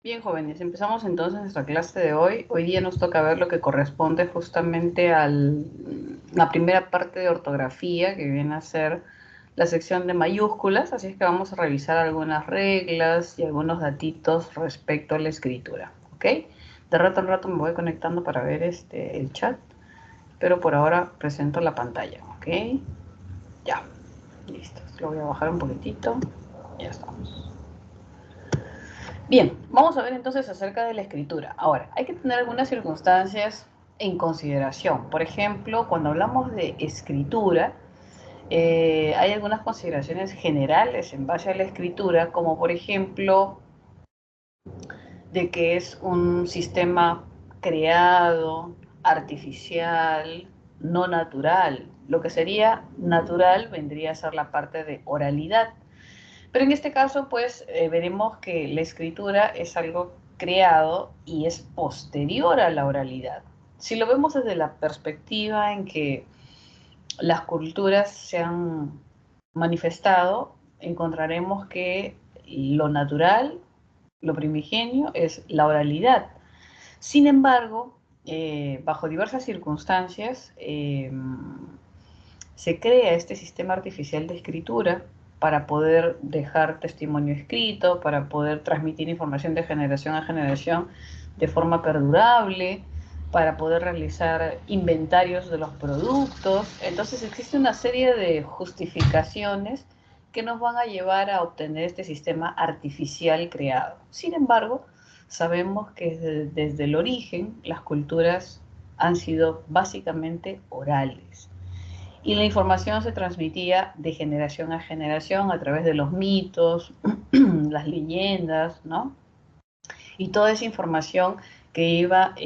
Bien, jóvenes, empezamos entonces nuestra clase de hoy. Hoy día nos toca ver lo que corresponde justamente a la primera parte de ortografía, que viene a ser la sección de mayúsculas, así es que vamos a revisar algunas reglas y algunos datitos respecto a la escritura, ¿ok? De rato en rato me voy conectando para ver el chat, pero por ahora presento la pantalla, ¿ok? Ya, listo. Lo voy a bajar un poquitito. Ya estamos. Bien, vamos a ver entonces acerca de la escritura. Ahora, hay que tener algunas circunstancias en consideración. Por ejemplo, cuando hablamos de escritura, hay algunas consideraciones generales en base a la escritura, como por ejemplo de que es un sistema creado, artificial, no natural. Lo que sería natural vendría a ser la parte de oralidad. Pero en este caso, pues, veremos que la escritura es algo creado y es posterior a la oralidad. Si lo vemos desde la perspectiva en que las culturas se han manifestado, encontraremos que lo natural, lo primigenio, es la oralidad. Sin embargo, bajo diversas circunstancias, se crea este sistema artificial de escritura para poder dejar testimonio escrito, para poder transmitir información de generación a generación de forma perdurable, para poder realizar inventarios de los productos. Entonces existe una serie de justificaciones que nos van a llevar a obtener este sistema artificial creado. Sin embargo, sabemos que desde el origen las culturas han sido básicamente orales y la información se transmitía de generación a generación a través de los mitos, las leyendas, ¿no? Y toda esa información que iba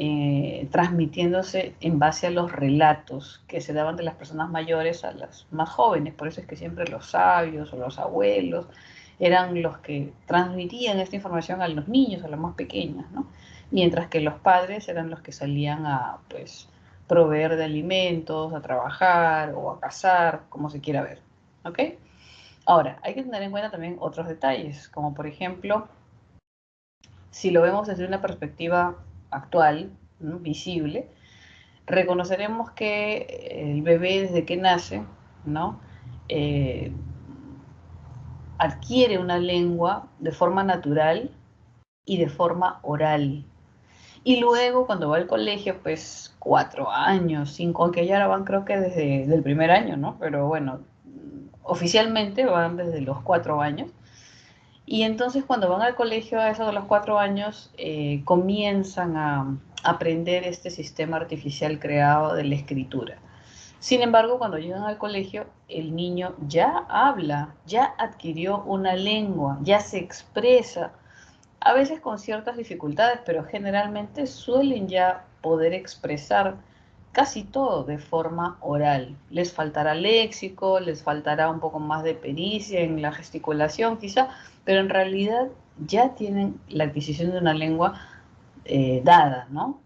transmitiéndose en base a los relatos que se daban de las personas mayores a las más jóvenes. Por eso es que siempre los sabios o los abuelos eran los que transmitían esta información a los niños, a los más pequeños, ¿no? Mientras que los padres eran los que salían a, pues, proveer de alimentos, a trabajar o a cazar, como se quiera ver, ¿ok? Ahora, hay que tener en cuenta también otros detalles, como por ejemplo, si lo vemos desde una perspectiva actual, ¿no? Visible, reconoceremos que el bebé desde que nace, ¿no? Eh, adquiere una lengua de forma natural y de forma oral. Y luego cuando va al colegio, pues 4 años, 5, aunque ya ahora van creo que desde el primer año, ¿no? Pero bueno, oficialmente van desde los 4 años. Y entonces cuando van al colegio a eso de los 4 años, comienzan a aprender este sistema artificial creado de la escritura. Sin embargo, cuando llegan al colegio, el niño ya habla, ya adquirió una lengua, ya se expresa, a veces con ciertas dificultades, pero generalmente suelen ya poder expresar casi todo de forma oral. Les faltará léxico, les faltará un poco más de pericia en la gesticulación quizá, pero en realidad ya tienen la adquisición de una lengua dada, ¿no?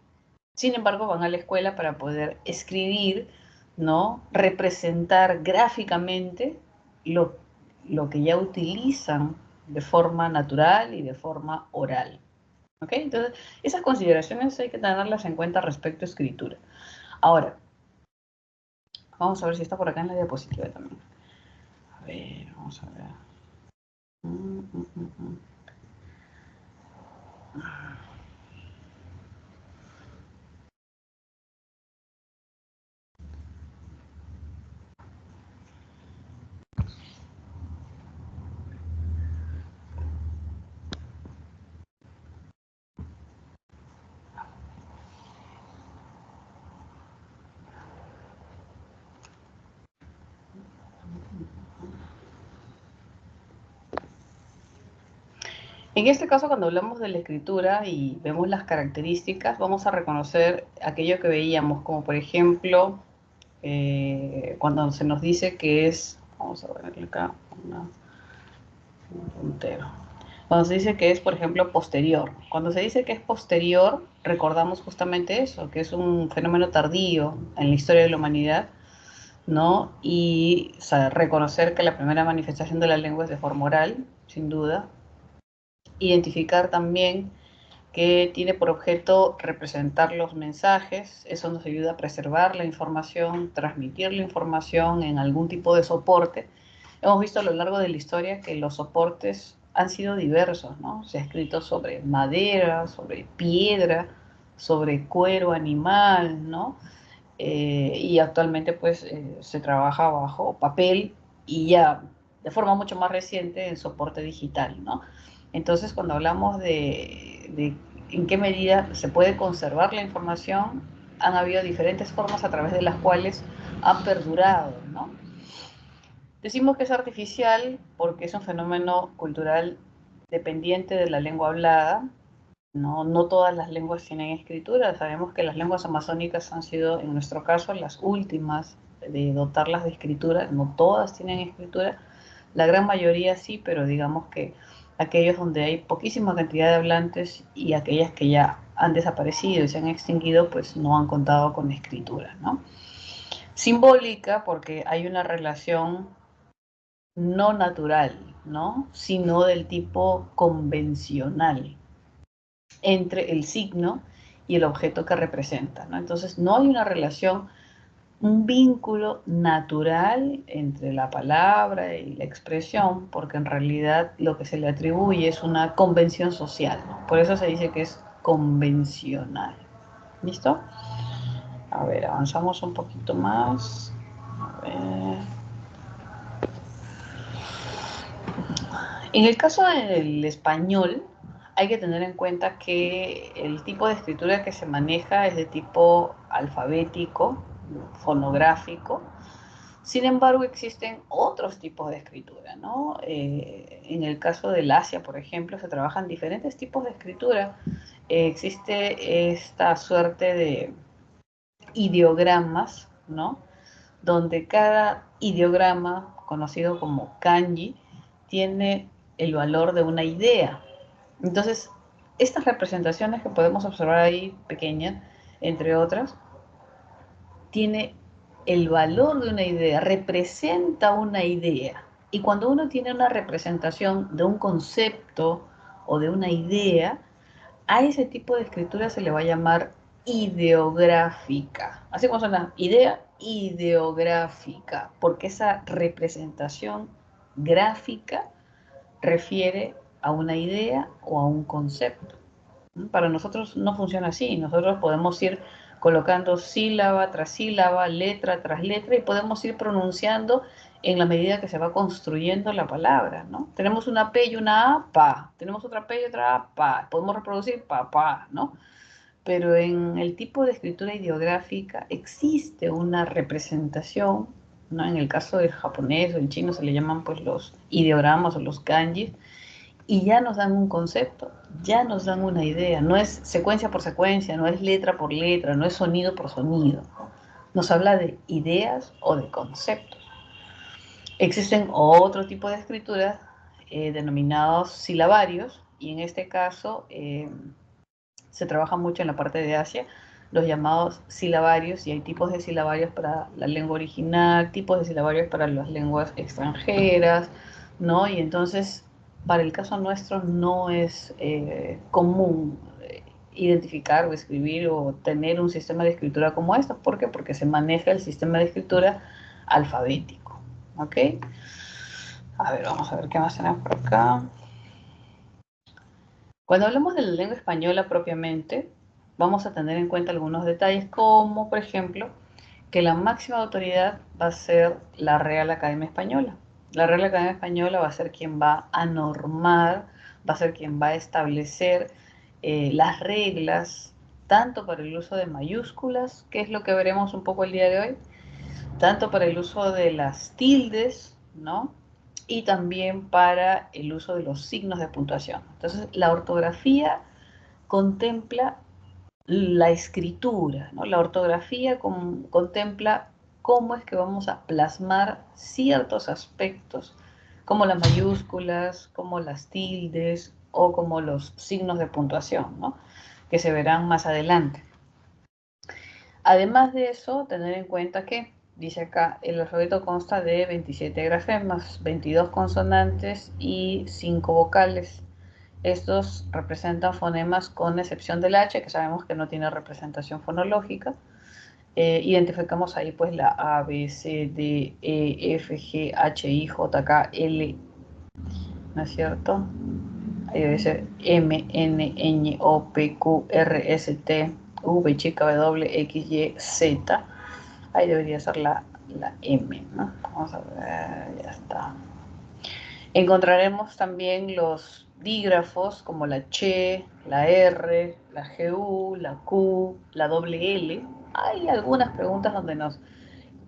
Sin embargo, van a la escuela para poder escribir, ¿no? Representar gráficamente lo, lo que ya utilizan de forma natural y de forma oral. ¿Ok? Entonces, esas consideraciones hay que tenerlas en cuenta respecto a escritura. Ahora, vamos a ver si está por acá en la diapositiva también. A ver, vamos a ver. Mm, mm, mm, mm. En este caso, cuando hablamos de la escritura y vemos las características, vamos a reconocer aquello que veíamos, como por ejemplo, cuando se nos dice que es, vamos a ver acá, un puntero. Cuando se dice que es, por ejemplo, posterior. Cuando se dice que es posterior, recordamos justamente eso, que es un fenómeno tardío en la historia de la humanidad, ¿no? Y o sea, reconocer que la primera manifestación de la lengua es de forma oral, sin duda. Identificar también que tiene por objeto representar los mensajes. Eso nos ayuda a preservar la información, transmitir la información en algún tipo de soporte. Hemos visto a lo largo de la historia que los soportes han sido diversos, ¿no? Se ha escrito sobre madera, sobre piedra, sobre cuero animal, ¿no? Y actualmente pues se trabaja bajo papel y ya de forma mucho más reciente en soporte digital, ¿no? Entonces, cuando hablamos de en qué medida se puede conservar la información, han habido diferentes formas a través de las cuales han perdurado, ¿no? Decimos que es artificial porque es un fenómeno cultural dependiente de la lengua hablada. No, no todas las lenguas tienen escritura. Sabemos que las lenguas amazónicas han sido, en nuestro caso, las últimas de dotarlas de escritura. No todas tienen escritura. La gran mayoría sí, pero digamos que aquellos donde hay poquísima cantidad de hablantes y aquellas que ya han desaparecido y se han extinguido, pues no han contado con escritura, ¿no? Simbólica porque hay una relación no natural, ¿no? Sino del tipo convencional entre el signo y el objeto que representa, ¿no? Entonces no hay una relación, un vínculo natural entre la palabra y la expresión, porque en realidad lo que se le atribuye es una convención social, ¿no? Por eso se dice que es convencional. ¿Listo? A ver, avanzamos un poquito más. A ver. En el caso del español, hay que tener en cuenta que el tipo de escritura que se maneja es de tipo alfabético, fonográfico. Sin embargo, existen otros tipos de escritura, ¿no? En el caso del Asia, por ejemplo, se trabajan diferentes tipos de escritura. Existe esta suerte de ideogramas, ¿no? Donde cada ideograma, conocido como kanji, tiene el valor de una idea. Entonces, estas representaciones que podemos observar ahí, pequeñas, entre otras, tiene el valor de una idea, representa una idea. Y cuando uno tiene una representación de un concepto o de una idea, a ese tipo de escritura se le va a llamar ideográfica. Así como suena, idea ideográfica, porque esa representación gráfica refiere a una idea o a un concepto. Para nosotros no funciona así. Nosotros podemos ir colocando sílaba tras sílaba, letra tras letra y podemos ir pronunciando en la medida que se va construyendo la palabra, ¿no? Tenemos una P y una A, pa. Tenemos otra P y otra A, pa. Podemos reproducir pa, ¿no? Pero en el tipo de escritura ideográfica existe una representación, ¿no? En el caso del japonés o el chino se le llaman pues los ideogramas o los kanjis, y ya nos dan un concepto, ya nos dan una idea, no es secuencia por secuencia, no es letra por letra, no es sonido por sonido, nos habla de ideas o de conceptos. Existen otro tipo de escrituras denominados silabarios, y en este caso se trabaja mucho en la parte de Asia, los llamados silabarios, y hay tipos de silabarios para la lengua original, tipos de silabarios para las lenguas extranjeras, ¿no? Y entonces, para el caso nuestro no es común identificar o escribir o tener un sistema de escritura como esto. ¿Por qué? Porque se maneja el sistema de escritura alfabético, ¿ok? A ver, vamos a ver qué más tenemos por acá. Cuando hablamos de la lengua española propiamente, vamos a tener en cuenta algunos detalles, como por ejemplo que la máxima autoridad va a ser la Real Academia Española. La Real Academia Española va a ser quien va a normar, va a ser quien va a establecer las reglas, tanto para el uso de mayúsculas, que es lo que veremos un poco el día de hoy, tanto para el uso de las tildes, ¿no? Y también para el uso de los signos de puntuación. Entonces, la ortografía contempla la escritura, ¿no? La ortografía contempla cómo es que vamos a plasmar ciertos aspectos, como las mayúsculas, como las tildes o como los signos de puntuación, ¿no? Que se verán más adelante. Además de eso, tener en cuenta que, dice acá, el alfabeto consta de 27 grafemas, 22 consonantes y 5 vocales. Estos representan fonemas con excepción del H, que sabemos que no tiene representación fonológica. Identificamos ahí pues la A, B, C, D, E, F, G, H, I, J, K, L, ¿no es cierto? Ahí debe ser M, N, Ñ, O, P, Q, R, S, T, V, chica, W, X, Y, Z. Ahí debería ser la M, ¿no? Vamos a ver, ya está. Encontraremos también los dígrafos como la Ch, la R, la GU, la Q, la doble L. Hay algunas preguntas donde nos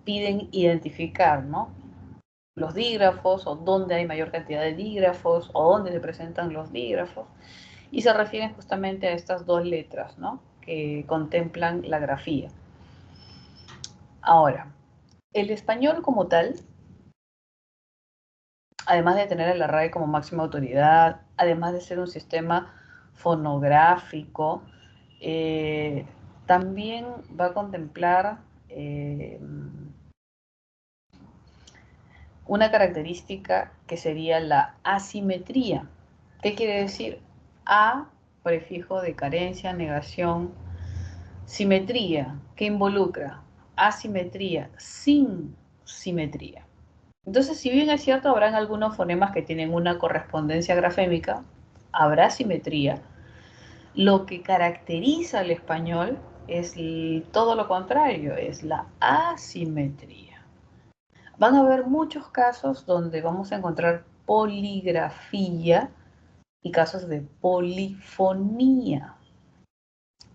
piden identificar, ¿no? Los dígrafos o dónde hay mayor cantidad de dígrafos o dónde se presentan los dígrafos. Y se refieren justamente a estas dos letras, ¿no? Que contemplan la grafía. Ahora, el español como tal, además de tener a la RAE como máxima autoridad, además de ser un sistema fonográfico, también va a contemplar una característica que sería la asimetría. ¿Qué quiere decir? A, prefijo de carencia, negación, simetría, ¿qué involucra? Asimetría, sin simetría. Entonces, si bien es cierto, habrán algunos fonemas que tienen una correspondencia grafémica, habrá simetría. Lo que caracteriza al español es todo lo contrario, es la asimetría. Van a haber muchos casos donde vamos a encontrar poligrafía y casos de polifonía.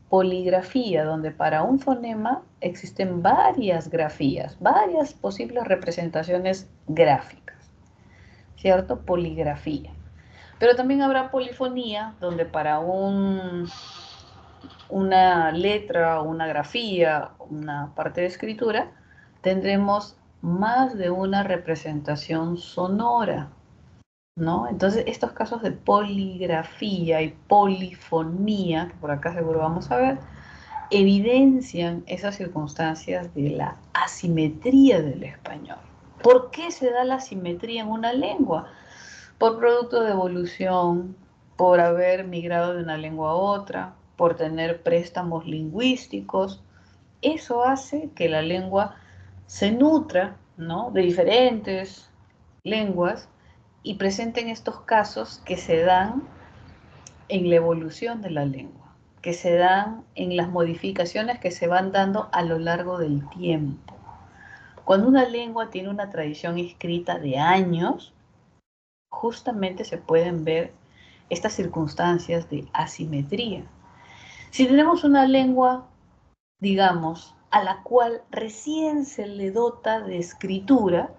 Poligrafía, donde para un fonema existen varias grafías, varias posibles representaciones gráficas, ¿cierto? Poligrafía. Pero también habrá polifonía, donde para una letra, una grafía, una parte de escritura, tendremos más de una representación sonora, ¿no? Entonces, estos casos de poligrafía y polifonía, que por acá seguro vamos a ver, evidencian esas circunstancias de la asimetría del español. ¿Por qué se da la asimetría en una lengua? Por producto de evolución, por haber migrado de una lengua a otra, por tener préstamos lingüísticos. Eso hace que la lengua se nutra, ¿no?, de diferentes lenguas y presenten estos casos que se dan en la evolución de la lengua, que se dan en las modificaciones que se van dando a lo largo del tiempo. Cuando una lengua tiene una tradición escrita de años, justamente se pueden ver estas circunstancias de asimetría. Si tenemos una lengua, digamos, a la cual recién se le dota de escritura,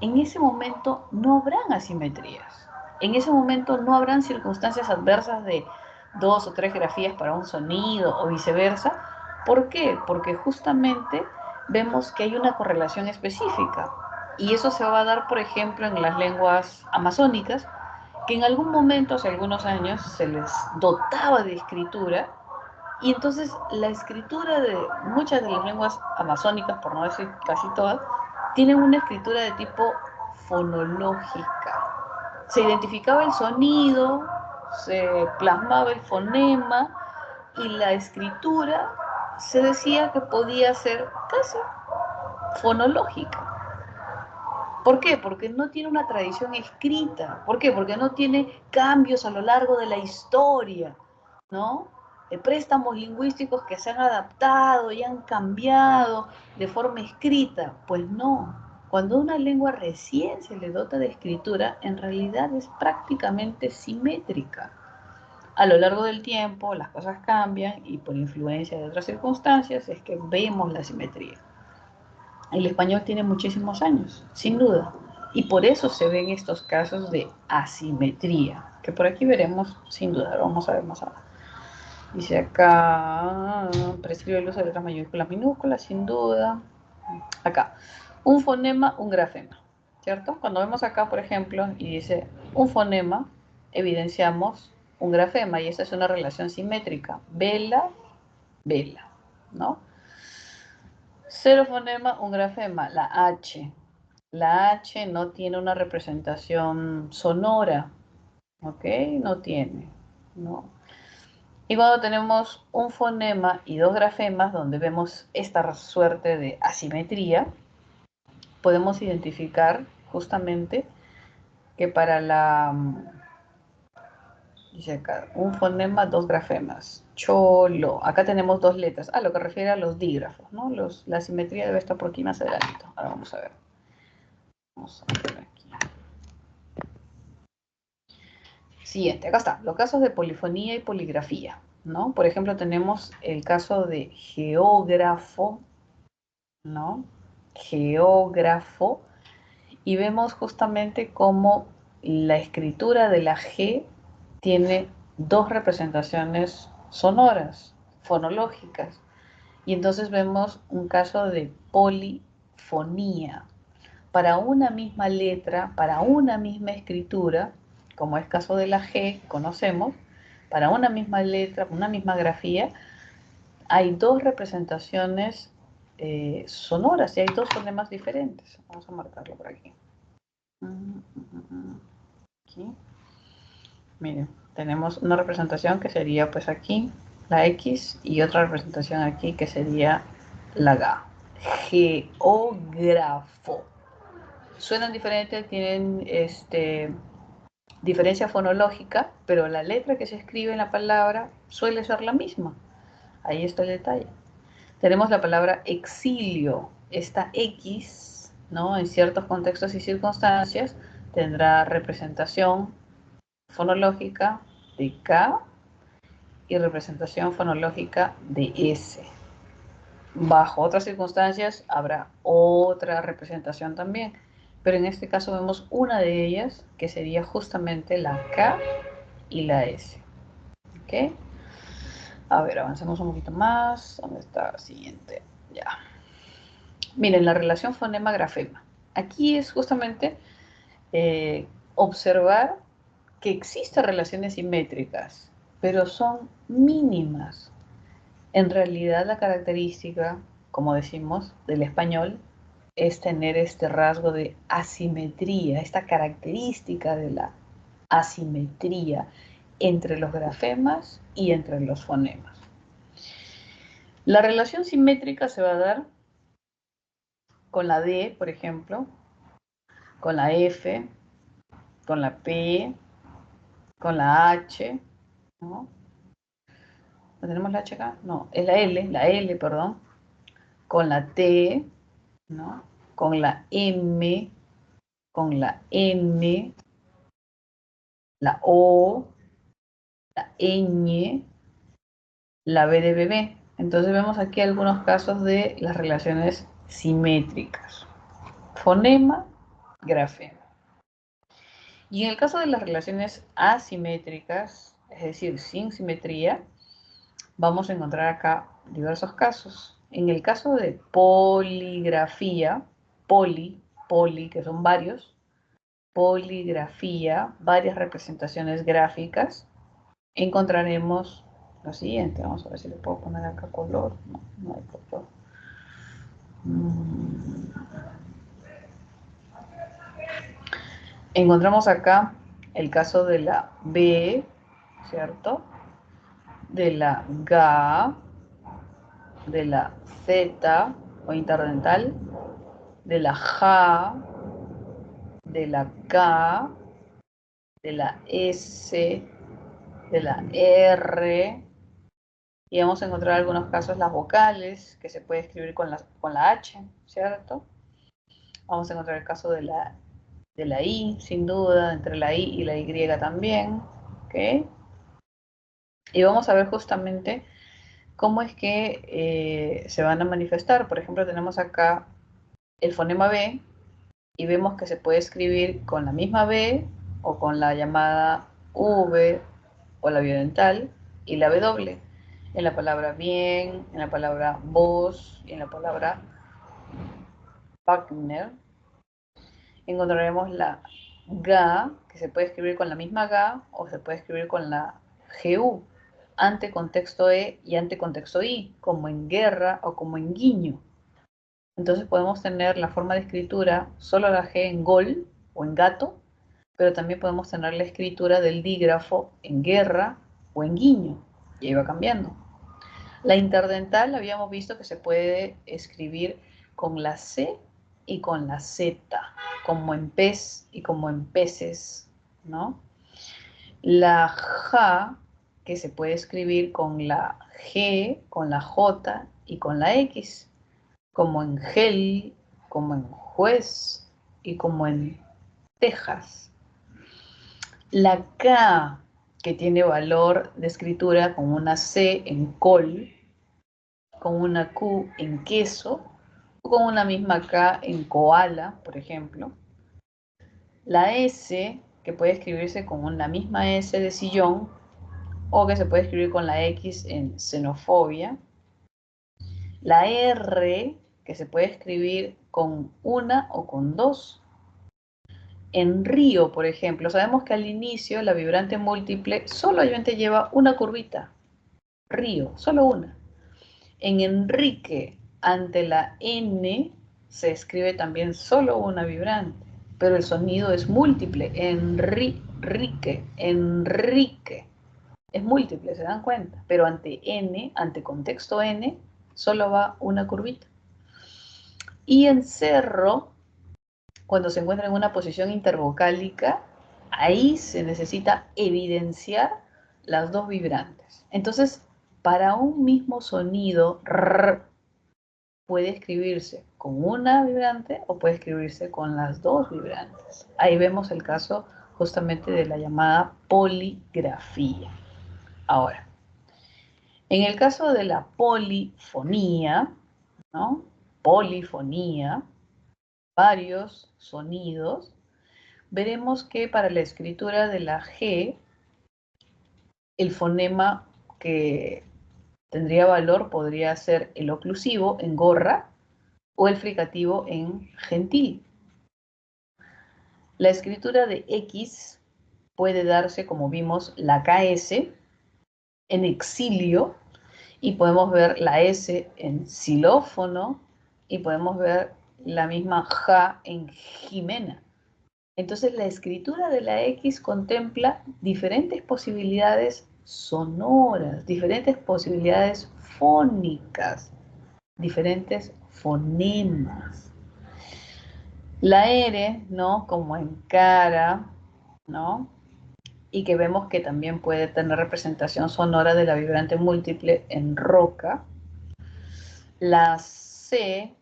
en ese momento no habrán asimetrías. En ese momento no habrán circunstancias adversas de 2 o 3 grafías para un sonido o viceversa. ¿Por qué? Porque justamente vemos que hay una correlación específica. Y eso se va a dar, por ejemplo, en las lenguas amazónicas, que en algún momento, hace algunos años, se les dotaba de escritura. Y entonces la escritura de muchas de las lenguas amazónicas, por no decir casi todas, tienen una escritura de tipo fonológica. Se identificaba el sonido, se plasmaba el fonema y la escritura se decía que podía ser casi fonológica. ¿Por qué? Porque no tiene una tradición escrita. ¿Por qué? Porque no tiene cambios a lo largo de la historia, ¿no? Préstamos lingüísticos que se han adaptado y han cambiado de forma escrita. Pues no. Cuando una lengua recién se le dota de escritura, en realidad es prácticamente simétrica. A lo largo del tiempo las cosas cambian y por influencia de otras circunstancias es que vemos la simetría. El español tiene muchísimos años, sin duda, y por eso se ven estos casos de asimetría, que por aquí veremos sin duda, lo vamos a ver más abajo. Dice acá, prescribe el uso de letras mayúsculas, minúsculas, sin duda. Acá, un fonema, un grafema, ¿cierto? Cuando vemos acá, por ejemplo, y dice un fonema, evidenciamos un grafema, y esta es una relación simétrica, vela, vela, ¿no? Cero fonema, un grafema, la H. La H no tiene una representación sonora, ¿Ok? No tiene, ¿no? Y cuando tenemos un fonema y dos grafemas, donde vemos esta suerte de asimetría, podemos identificar justamente que para dice acá, un fonema, dos grafemas. Cholo. Acá tenemos dos letras. Lo que refiere a los dígrafos, ¿no? La simetría debe estar por aquí más adelante. Ahora vamos a ver. Vamos a ver aquí. Siguiente, acá está. Los casos de polifonía y poligrafía, ¿no? Por ejemplo, tenemos el caso de geógrafo, ¿no? Geógrafo. Y vemos justamente cómo la escritura de la G tiene dos representaciones sonoras, fonológicas. Y entonces vemos un caso de polifonía. Para una misma letra, para una misma escritura, como es caso de la G, conocemos, para una misma letra, una misma grafía, hay dos representaciones sonoras y hay dos fonemas diferentes. Vamos a marcarlo por aquí. Aquí. Miren, tenemos una representación que sería pues aquí la X y otra representación aquí que sería la G. Geógrafo. Suenan diferentes, tienen diferencia fonológica, pero la letra que se escribe en la palabra suele ser la misma. Ahí está el detalle. Tenemos la palabra exilio. Esta X, ¿no? En ciertos contextos y circunstancias tendrá representación fonológica de K y representación fonológica de S. Bajo otras circunstancias habrá otra representación también, pero en este caso vemos una de ellas que sería justamente la K y la S. ¿Ok? A ver, avancemos un poquito más. ¿Dónde está la siguiente? Ya. Miren, la relación fonema-grafema. Aquí es justamente observar que existen relaciones simétricas, pero son mínimas. En realidad la característica, como decimos, del español es tener este rasgo de asimetría, esta característica de la asimetría entre los grafemas y entre los fonemas. La relación simétrica se va a dar con la D, por ejemplo, con la F, con la P, con la H, ¿no? ¿No tenemos la H acá? No, es la L, perdón, con la T, ¿no? Con la M, con la N, la O, la ñ, la B de bebé. Entonces vemos aquí algunos casos de las relaciones simétricas. Fonema, grafema. Y en el caso de las relaciones asimétricas, es decir, sin simetría, vamos a encontrar acá diversos casos. En el caso de poligrafía, poli, que son varios, poligrafía, varias representaciones gráficas, encontraremos lo siguiente. Vamos a ver si le puedo poner acá color. No, no hay color. Encontramos acá el caso de la B, ¿cierto? De la GA, de la Z o interdental, de la JA, de la K, de la S, de la R, y vamos a encontrar en algunos casos las vocales, que se puede escribir con la H, ¿cierto? Vamos a encontrar el caso de la I, sin duda, entre la I y la Y también, ¿ok? Y vamos a ver justamente cómo es que se van a manifestar. Por ejemplo, tenemos acá el fonema B y vemos que se puede escribir con la misma B o con la llamada V o la biodental y la W en la palabra bien, en la palabra vos y en la palabra partner. Encontraremos la GA, que se puede escribir con la misma GA o se puede escribir con la GU, ante contexto E y ante contexto I, como en guerra o como en guiño. Entonces podemos tener la forma de escritura solo la G en gol o en gato, pero también podemos tener la escritura del dígrafo en guerra o en guiño, y ahí va cambiando. La interdental habíamos visto que se puede escribir con la C y con la Z, como en pez y como en peces, ¿no? La J, que se puede escribir con la G, con la J y con la X, como en gel, como en juez y como en Texas. La K, que tiene valor de escritura con una C en col, con una Q en queso, o con una misma K en koala, por ejemplo. La S, que puede escribirse con una misma S de sillón, o que se puede escribir con la X en xenofobia. La R, que se puede escribir con una o con dos. En río, por ejemplo, sabemos que al inicio la vibrante múltiple solamente lleva una curvita. Río, solo una. En Enrique, ante la N, se escribe también solo una vibrante, pero el sonido es múltiple. Enrique, Enrique. Es múltiple, ¿se dan cuenta? Pero ante N, ante contexto N, solo va una curvita. Y en cerro, cuando se encuentra en una posición intervocálica, ahí se necesita evidenciar las dos vibrantes. Entonces, para un mismo sonido, rrr, puede escribirse con una vibrante o puede escribirse con las dos vibrantes. Ahí vemos el caso justamente de la llamada poligrafía. Ahora, en el caso de la polifonía, ¿no? Polifonía, varios sonidos, veremos que para la escritura de la G, el fonema que tendría valor podría ser el oclusivo en gorra o el fricativo en gentil. La escritura de X puede darse, como vimos, la KS en exilio, y podemos ver la S en xilófono, y podemos ver la misma J en Jimena. Entonces la escritura de la X contempla diferentes posibilidades sonoras, diferentes posibilidades fónicas, diferentes fonemas. La R, ¿no? Como en cara, ¿no? Y que vemos que también puede tener representación sonora de la vibrante múltiple en roca. La C,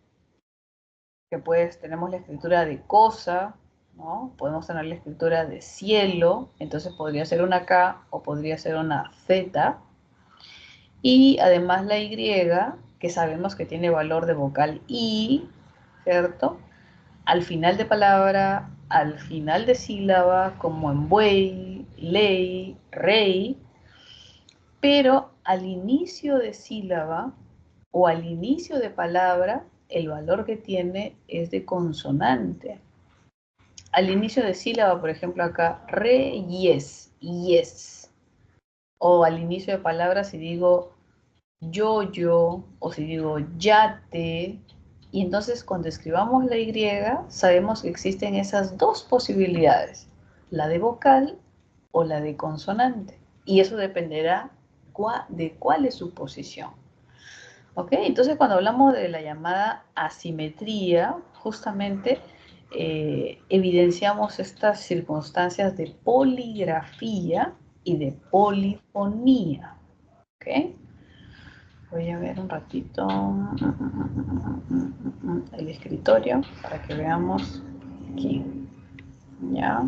que pues tenemos la escritura de cosa, ¿no? Podemos tener la escritura de cielo, entonces podría ser una K o podría ser una Z. Y además la Y, que sabemos que tiene valor de vocal I, ¿cierto? Al final de palabra, al final de sílaba, como en buey, ley, rey, pero al inicio de sílaba o al inicio de palabra, el valor que tiene es de consonante. Al inicio de sílaba, por ejemplo, acá, re, yes, yes. O al inicio de palabra, si digo yo, o si digo yate. Y entonces cuando escribamos la Y, sabemos que existen esas dos posibilidades, la de vocal o la de consonante. Y eso dependerá de cuál es su posición. ¿Ok? Entonces cuando hablamos de la llamada asimetría, justamente evidenciamos estas circunstancias de poligrafía y de polifonía. ¿Ok? Voy a ver un ratito el escritorio para que veamos aquí. Ya,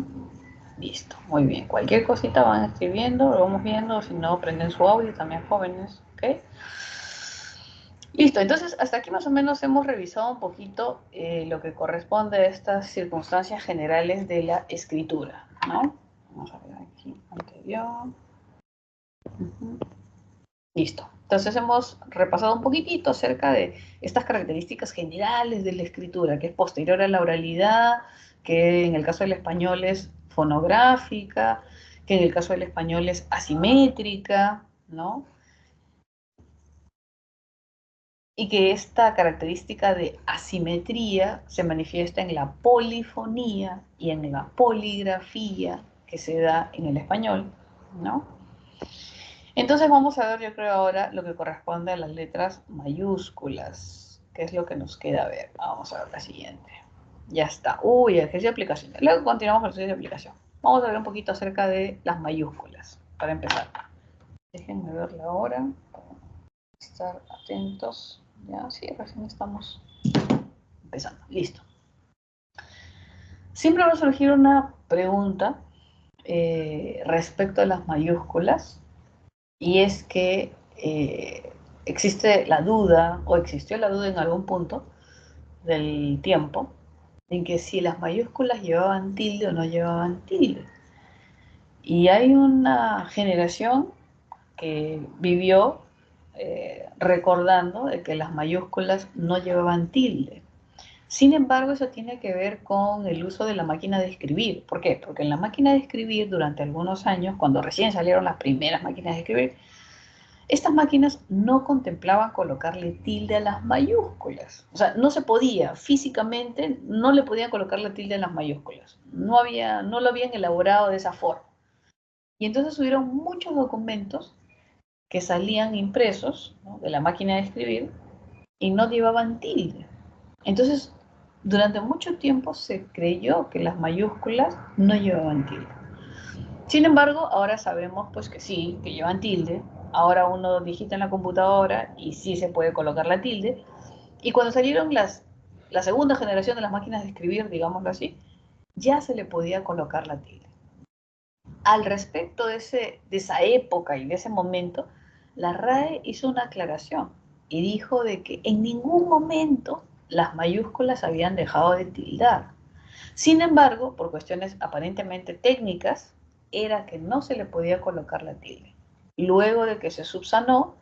listo, muy bien. Cualquier cosita van escribiendo, lo vamos viendo, si no, prenden su audio también, jóvenes, ¿ok? Listo, entonces hasta aquí más o menos hemos revisado un poquito lo que corresponde a estas circunstancias generales de la escritura, ¿no? Vamos a ver aquí, anterior. Listo. Entonces hemos repasado un poquitito acerca de estas características generales de la escritura, que es posterior a la oralidad, que en el caso del español es fonográfica, que en el caso del español es asimétrica, ¿no? y que esta característica de asimetría se manifiesta en la polifonía y en la poligrafía que se da en el español, ¿no? Entonces vamos a ver, yo creo ahora, lo que corresponde a las letras mayúsculas, que es lo que nos queda ver. Vamos a ver la siguiente. Ya está. Uy, ejercicio de aplicación. Luego continuamos con el ejercicio de aplicación. Vamos a ver un poquito acerca de las mayúsculas, para empezar. Déjenme verla ahora, para estar atentos. Ya, sí, recién estamos empezando. Listo. Siempre va a surgir una pregunta respecto a las mayúsculas, y es que existe la duda, o existió la duda en algún punto del tiempo, en que si las mayúsculas llevaban tilde o no llevaban tilde. Y hay una generación que vivió recordando de que las mayúsculas no llevaban tilde. Sin embargo, eso tiene que ver con el uso de la máquina de escribir. ¿Por qué? Porque en la máquina de escribir, durante algunos años, cuando recién salieron las primeras máquinas de escribir, estas máquinas no contemplaban colocarle tilde a las mayúsculas. O sea, no se podía, físicamente no le podían colocar la tilde a las mayúsculas. No lo habían elaborado de esa forma. Y entonces hubieron muchos documentos que salían impresos, ¿no?, de la máquina de escribir y no llevaban tilde. Entonces, durante mucho tiempo se creyó que las mayúsculas no llevaban tilde. Sin embargo, ahora sabemos pues que sí, que llevan tilde. Ahora uno digita en la computadora y sí se puede colocar la tilde. Y cuando salieron la segunda generación de las máquinas de escribir, digámoslo así, ya se le podía colocar la tilde. Al respecto de esa época y de ese momento, la RAE hizo una aclaración y dijo de que en ningún momento las mayúsculas habían dejado de tildar. Sin embargo, por cuestiones aparentemente técnicas, era que no se le podía colocar la tilde. Luego de que se subsanó,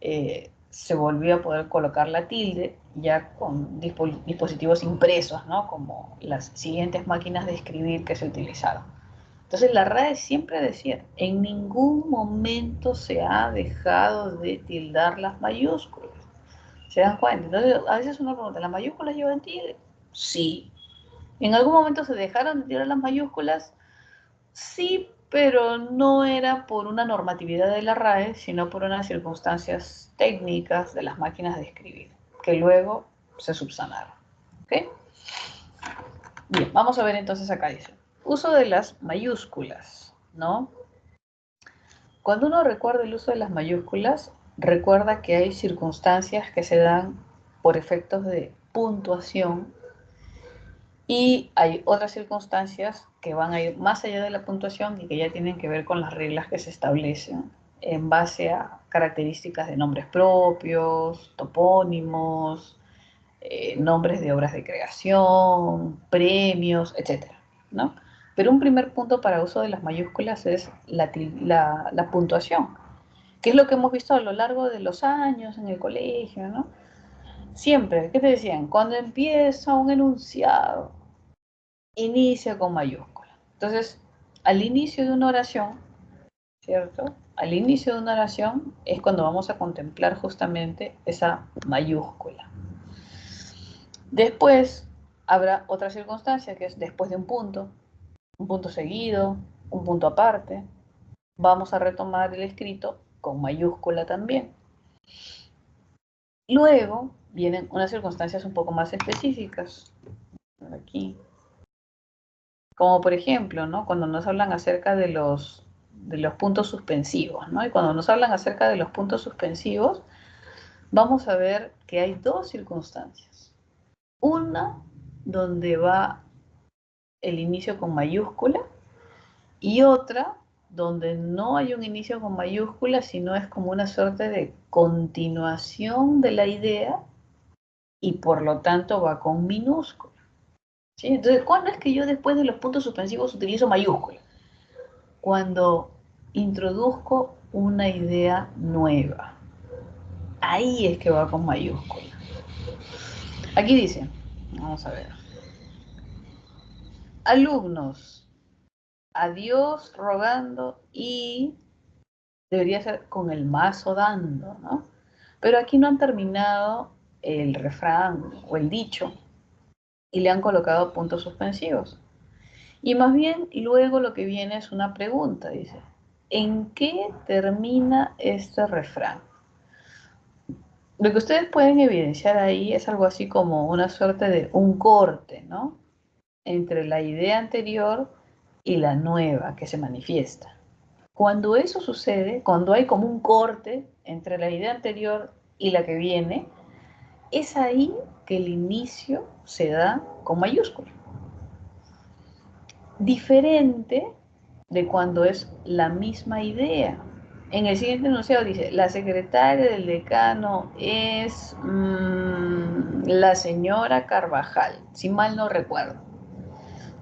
se volvió a poder colocar la tilde ya con dispositivos impresos, ¿no?, como las siguientes máquinas de escribir que se utilizaron. Entonces la RAE siempre decía, en ningún momento se ha dejado de tildar las mayúsculas. ¿Se dan cuenta? Entonces a veces uno pregunta, ¿las mayúsculas llevan tilde? Sí. ¿En algún momento se dejaron de tirar las mayúsculas? Sí, pero no era por una normatividad de la RAE, sino por unas circunstancias técnicas de las máquinas de escribir, que luego se subsanaron. ¿Okay? Bien, vamos a ver entonces acá dice, uso de las mayúsculas, ¿no? Cuando uno recuerda el uso de las mayúsculas, recuerda que hay circunstancias que se dan por efectos de puntuación y hay otras circunstancias que van a ir más allá de la puntuación y que ya tienen que ver con las reglas que se establecen en base a características de nombres propios, topónimos, nombres de obras de creación, premios, etcétera, ¿no? Pero un primer punto para uso de las mayúsculas es la puntuación, que es lo que hemos visto a lo largo de los años en el colegio, ¿no? Siempre, ¿qué te decían? Cuando empieza un enunciado, inicia con mayúscula. Entonces, al inicio de una oración, ¿cierto? Al inicio de una oración es cuando vamos a contemplar justamente esa mayúscula. Después habrá otra circunstancia que es después de un punto seguido, un punto aparte. Vamos a retomar el escrito con mayúscula también. Luego vienen unas circunstancias un poco más específicas. Aquí. Como por ejemplo, ¿no?, cuando nos hablan acerca de los puntos suspensivos, ¿no? Y cuando nos hablan acerca de los puntos suspensivos, vamos a ver que hay dos circunstancias. Una donde va el inicio con mayúscula y otra donde no hay un inicio con mayúscula, sino es como una suerte de continuación de la idea y por lo tanto va con minúscula. ¿Sí? Entonces, ¿cuándo es que yo después de los puntos suspensivos utilizo mayúscula? Cuando introduzco una idea nueva. Ahí es que va con mayúscula. Aquí dice, vamos a ver. Alumnos, a Dios rogando y debería ser con el mazo dando, ¿no? Pero aquí no han terminado el refrán o el dicho y le han colocado puntos suspensivos. Y más bien luego lo que viene es una pregunta, dice, ¿en qué termina este refrán? Lo que ustedes pueden evidenciar ahí es algo así como una suerte de un corte, ¿no? Entre la idea anterior y la nueva que se manifiesta. Cuando eso sucede, cuando hay como un corte entre la idea anterior y la que viene, es ahí que el inicio se da con mayúscula. Diferente de cuando es la misma idea. En el siguiente enunciado dice, la secretaria del decano es la señora Carvajal, si mal no recuerdo.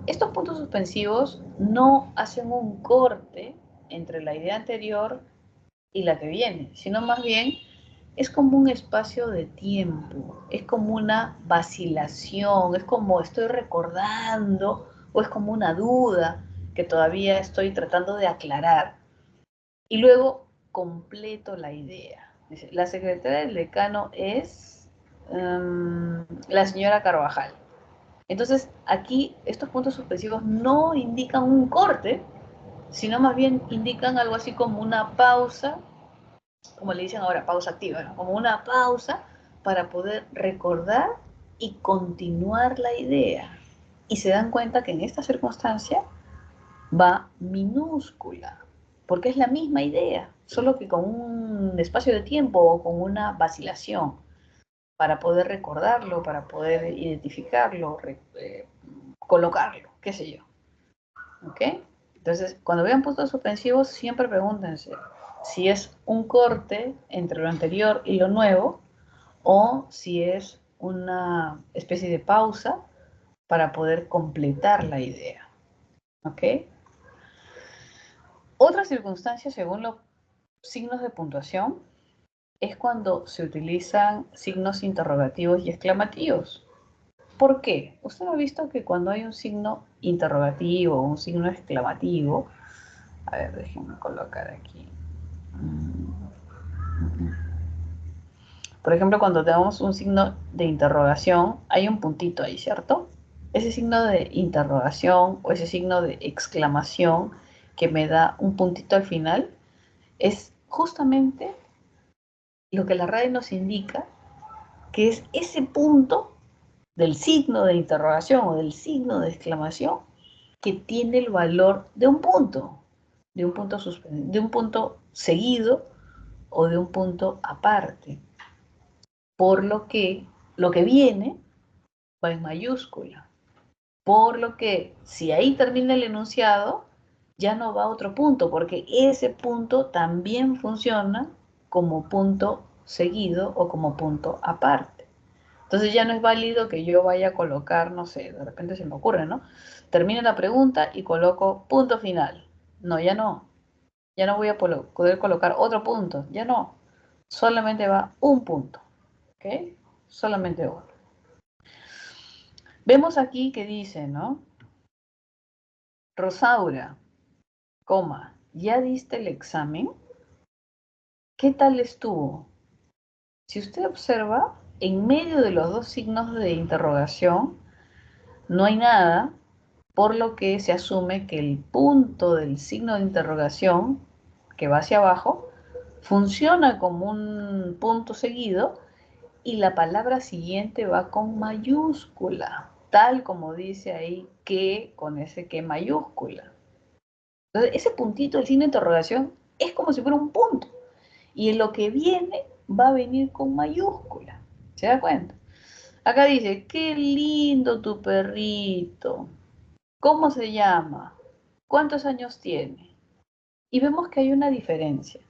Estos puntos suspensivos no hacen un corte entre la idea anterior y la que viene, sino más bien es como un espacio de tiempo, es como una vacilación, es como estoy recordando o es como una duda que todavía estoy tratando de aclarar. Y luego completo la idea. Dice, la secretaria del decano es la señora Carvajal. Entonces, aquí estos puntos suspensivos no indican un corte, sino más bien indican algo así como una pausa, como le dicen ahora, pausa activa, ¿no? Como una pausa para poder recordar y continuar la idea. Y se dan cuenta que en esta circunstancia va minúscula, porque es la misma idea, solo que con un espacio de tiempo o con una vacilación para poder recordarlo, para poder identificarlo, colocarlo, qué sé yo. ¿Ok? Entonces, cuando vean puntos suspensivos, siempre pregúntense si es un corte entre lo anterior y lo nuevo o si es una especie de pausa para poder completar la idea. ¿Ok? Otra circunstancia, según los signos de puntuación, es cuando se utilizan signos interrogativos y exclamativos. ¿Por qué? Usted ha visto que cuando hay un signo interrogativo o un signo exclamativo, a ver, déjenme colocar aquí. Por ejemplo, cuando tenemos un signo de interrogación, hay un puntito ahí, ¿cierto? Ese signo de interrogación o ese signo de exclamación que me da un puntito al final es justamente lo que la RAE nos indica, que es ese punto del signo de interrogación o del signo de exclamación que tiene el valor de un punto seguido o de un punto aparte. Por lo que viene va en mayúscula. Por lo que si ahí termina el enunciado, ya no va a otro punto, porque ese punto también funciona como punto seguido o como punto aparte. Entonces ya no es válido que yo vaya a colocar, no sé, de repente se me ocurre, ¿no? Termino la pregunta y coloco punto final. No, ya no. Ya no voy a poder colocar otro punto. Ya no. Solamente va un punto. ¿Ok? Solamente uno. Vemos aquí que dice, ¿no? Rosaura, coma, ¿ya diste el examen? ¿Qué tal estuvo? Si usted observa, en medio de los dos signos de interrogación no hay nada, por lo que se asume que el punto del signo de interrogación, que va hacia abajo, funciona como un punto seguido y la palabra siguiente va con mayúscula, tal como dice ahí que con ese que mayúscula. Entonces, ese puntito del signo de interrogación es como si fuera un punto. Y en lo que viene va a venir con mayúscula. ¿Se da cuenta? Acá dice, qué lindo tu perrito. ¿Cómo se llama? ¿Cuántos años tiene? Y vemos que hay una diferencia.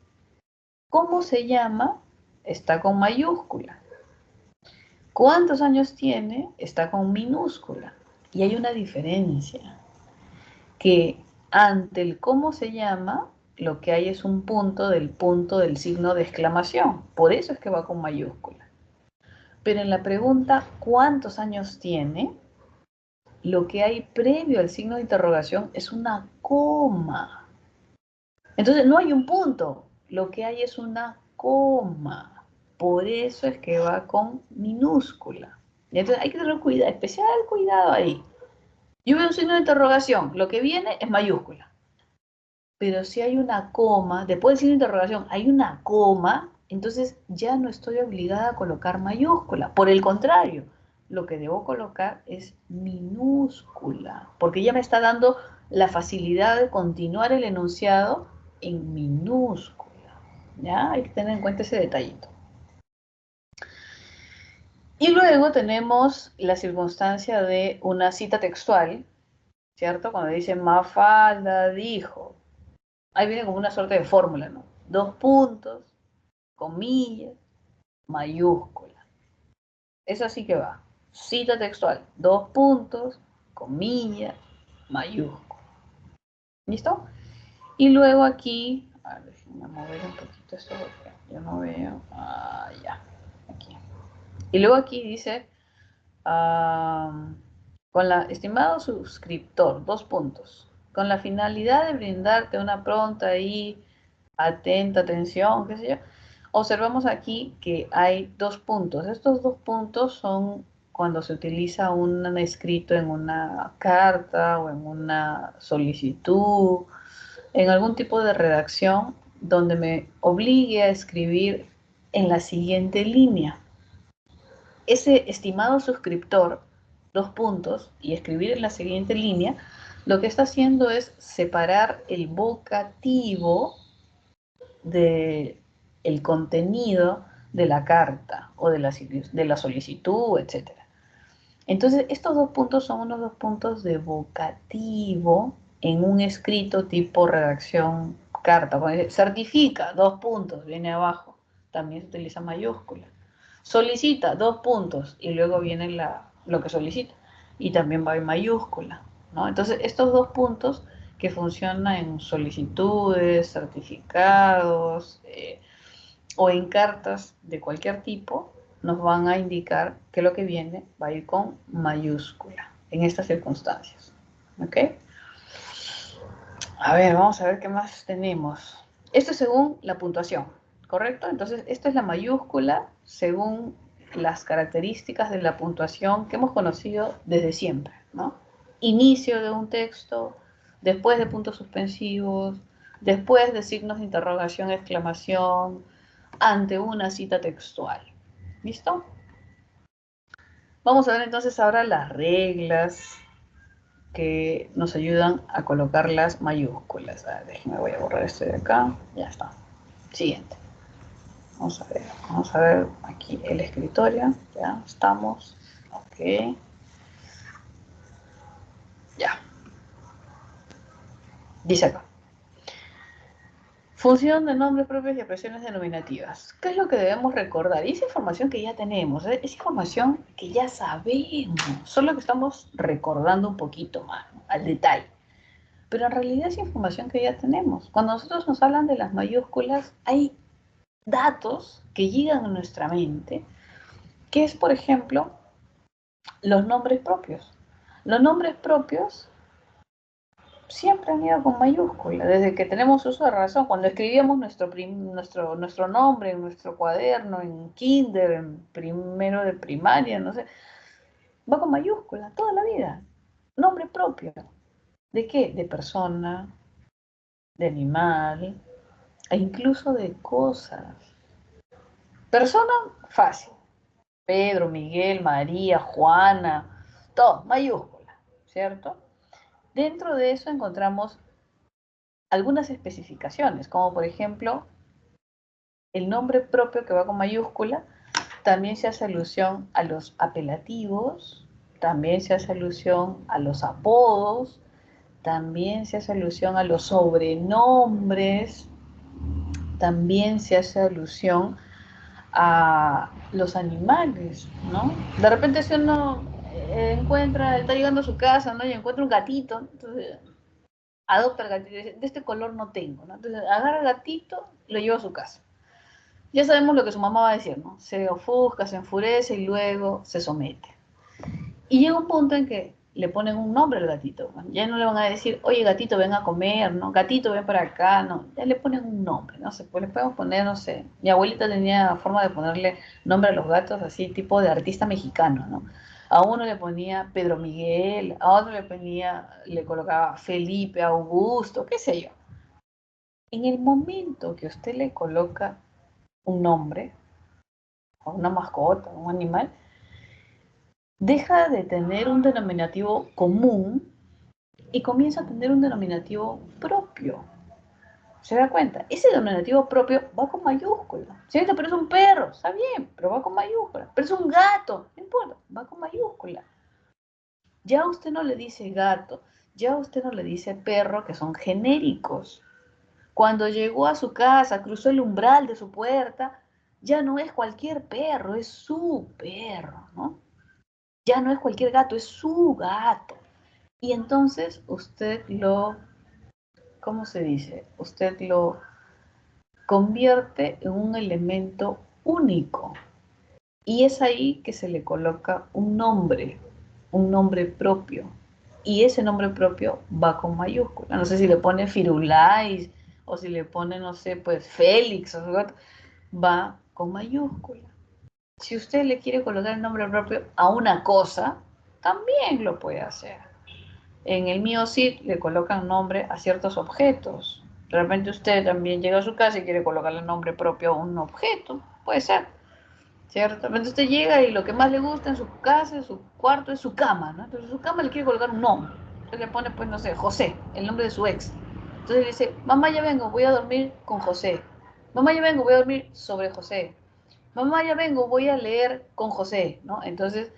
¿Cómo se llama? Está con mayúscula. ¿Cuántos años tiene? Está con minúscula. Y hay una diferencia. Que ante el cómo se llama, lo que hay es un punto del signo de exclamación. Por eso es que va con mayúscula. Pero en la pregunta ¿cuántos años tiene? Lo que hay previo al signo de interrogación es una coma. Entonces no hay un punto, lo que hay es una coma. Por eso es que va con minúscula. Y entonces hay que tener cuidado, especial cuidado ahí. Yo veo un signo de interrogación, lo que viene es mayúscula. Pero si hay una coma, después del signo de interrogación hay una coma, entonces ya no estoy obligada a colocar mayúscula. Por el contrario, lo que debo colocar es minúscula, porque ya me está dando la facilidad de continuar el enunciado en minúscula. ¿Ya? Hay que tener en cuenta ese detallito. Y luego tenemos la circunstancia de una cita textual, ¿cierto? Cuando dice Mafalda dijo, ahí viene como una suerte de fórmula, ¿no? Dos puntos, comillas, mayúscula. Eso sí que va. Cita textual, dos puntos, comillas, mayúscula. ¿Listo? Y luego aquí, a ver, déjenme mover un poquito esto porque yo no veo. Ah, ya. Aquí. Y luego aquí dice, con la, estimado suscriptor, dos puntos. Con la finalidad de brindarte una pronta y atenta atención, qué sé yo, observamos aquí que hay dos puntos. Estos dos puntos son cuando se utiliza un escrito en una carta o en una solicitud, en algún tipo de redacción donde me obligue a escribir en la siguiente línea. Ese estimado suscriptor, dos puntos, y escribir en la siguiente línea, lo que está haciendo es separar el vocativo del contenido de la carta o de la solicitud, etc. Entonces, estos dos puntos son unos dos puntos de vocativo en un escrito tipo redacción carta. Cuando dice, certifica, dos puntos, viene abajo, también se utiliza mayúscula. Solicita, dos puntos, y luego viene lo que solicita, y también va en mayúscula, ¿no? Entonces, estos dos puntos que funcionan en solicitudes, certificados o en cartas de cualquier tipo, nos van a indicar que lo que viene va a ir con mayúscula en estas circunstancias. ¿Ok? A ver, vamos a ver qué más tenemos. Esto es según la puntuación, ¿correcto? Entonces, esto es la mayúscula según las características de la puntuación que hemos conocido desde siempre, ¿no? Inicio de un texto, después de puntos suspensivos, después de signos de interrogación, exclamación, ante una cita textual. ¿Listo? Vamos a ver entonces ahora las reglas que nos ayudan a colocar las mayúsculas. A ver, déjenme, voy a borrar esto de acá. Ya está. Siguiente. Vamos a ver aquí el escritorio. Ya estamos. Ok. Ya. Dice acá. Función de nombres propios y expresiones denominativas. ¿Qué es lo que debemos recordar? Y esa información que ya tenemos, es información que ya sabemos, solo que estamos recordando un poquito más, ¿no? Al detalle. Pero en realidad es información que ya tenemos. Cuando nosotros nos hablan de las mayúsculas, hay datos que llegan a nuestra mente, que es, por ejemplo, los nombres propios. Los nombres propios siempre han ido con mayúscula, desde que tenemos uso de razón. Cuando escribíamos nuestro nombre en nuestro cuaderno, en kinder, en primero de primaria, no sé, va con mayúscula toda la vida. Nombre propio. ¿De qué? De persona, de animal, e incluso de cosas. Persona, fácil. Pedro, Miguel, María, Juana, todo, mayúscula, ¿cierto? Dentro de eso encontramos algunas especificaciones, como por ejemplo el nombre propio que va con mayúscula, también se hace alusión a los apelativos, también se hace alusión a los apodos, también se hace alusión a los sobrenombres, también se hace alusión a los animales, ¿no? De repente si uno encuentra, está llegando a su casa, ¿no? Y encuentra un gatito, entonces adopta el gatito y dice, de este color no tengo, ¿no? Entonces agarra el gatito y lo lleva a su casa. Ya sabemos lo que su mamá va a decir, ¿no? Se ofusca, se enfurece y luego se somete. Y llega un punto en que le ponen un nombre al gatito. Ya no le van a decir, oye gatito, ven a comer, ¿no? Gatito, ven para acá, no. Ya le ponen un nombre, no sé, pues le podemos poner, no sé. Mi abuelita tenía forma de ponerle nombre a los gatos así, tipo de artista mexicano, ¿no? A uno le ponía Pedro Miguel, a otro le ponía, le colocaba Felipe, Augusto, qué sé yo. En el momento que usted le coloca un nombre, a una mascota, a un animal, deja de tener un denominativo común y comienza a tener un denominativo propio. ¿Se da cuenta? Ese denominativo propio va con mayúscula. Si pero es un perro, está bien, pero va con mayúscula. Pero es un gato, no importa, va con mayúscula. Ya usted no le dice gato, ya usted no le dice perro, que son genéricos. Cuando llegó a su casa, cruzó el umbral de su puerta, ya no es cualquier perro, es su perro, ¿no? Ya no es cualquier gato, es su gato. Y entonces usted lo, ¿cómo se dice? Usted lo convierte en un elemento único. Y es ahí que se le coloca un nombre propio. Y ese nombre propio va con mayúscula. No sé si le pone Firulais o si le pone, no sé, pues Félix, o va con mayúscula. Si usted le quiere colocar el nombre propio a una cosa, también lo puede hacer. En el mío sí le colocan nombre a ciertos objetos. De repente usted también llega a su casa y quiere colocarle nombre propio a un objeto. Puede ser, ¿cierto? De repente usted llega y lo que más le gusta en su casa, en su cuarto, es su cama, ¿no? Entonces su cama le quiere colocar un nombre. Entonces le pone, pues, no sé, José, el nombre de su ex. Entonces le dice, mamá, ya vengo, voy a dormir con José. Mamá, ya vengo, voy a dormir sobre José. Mamá, ya vengo, voy a leer con José, ¿no? Entonces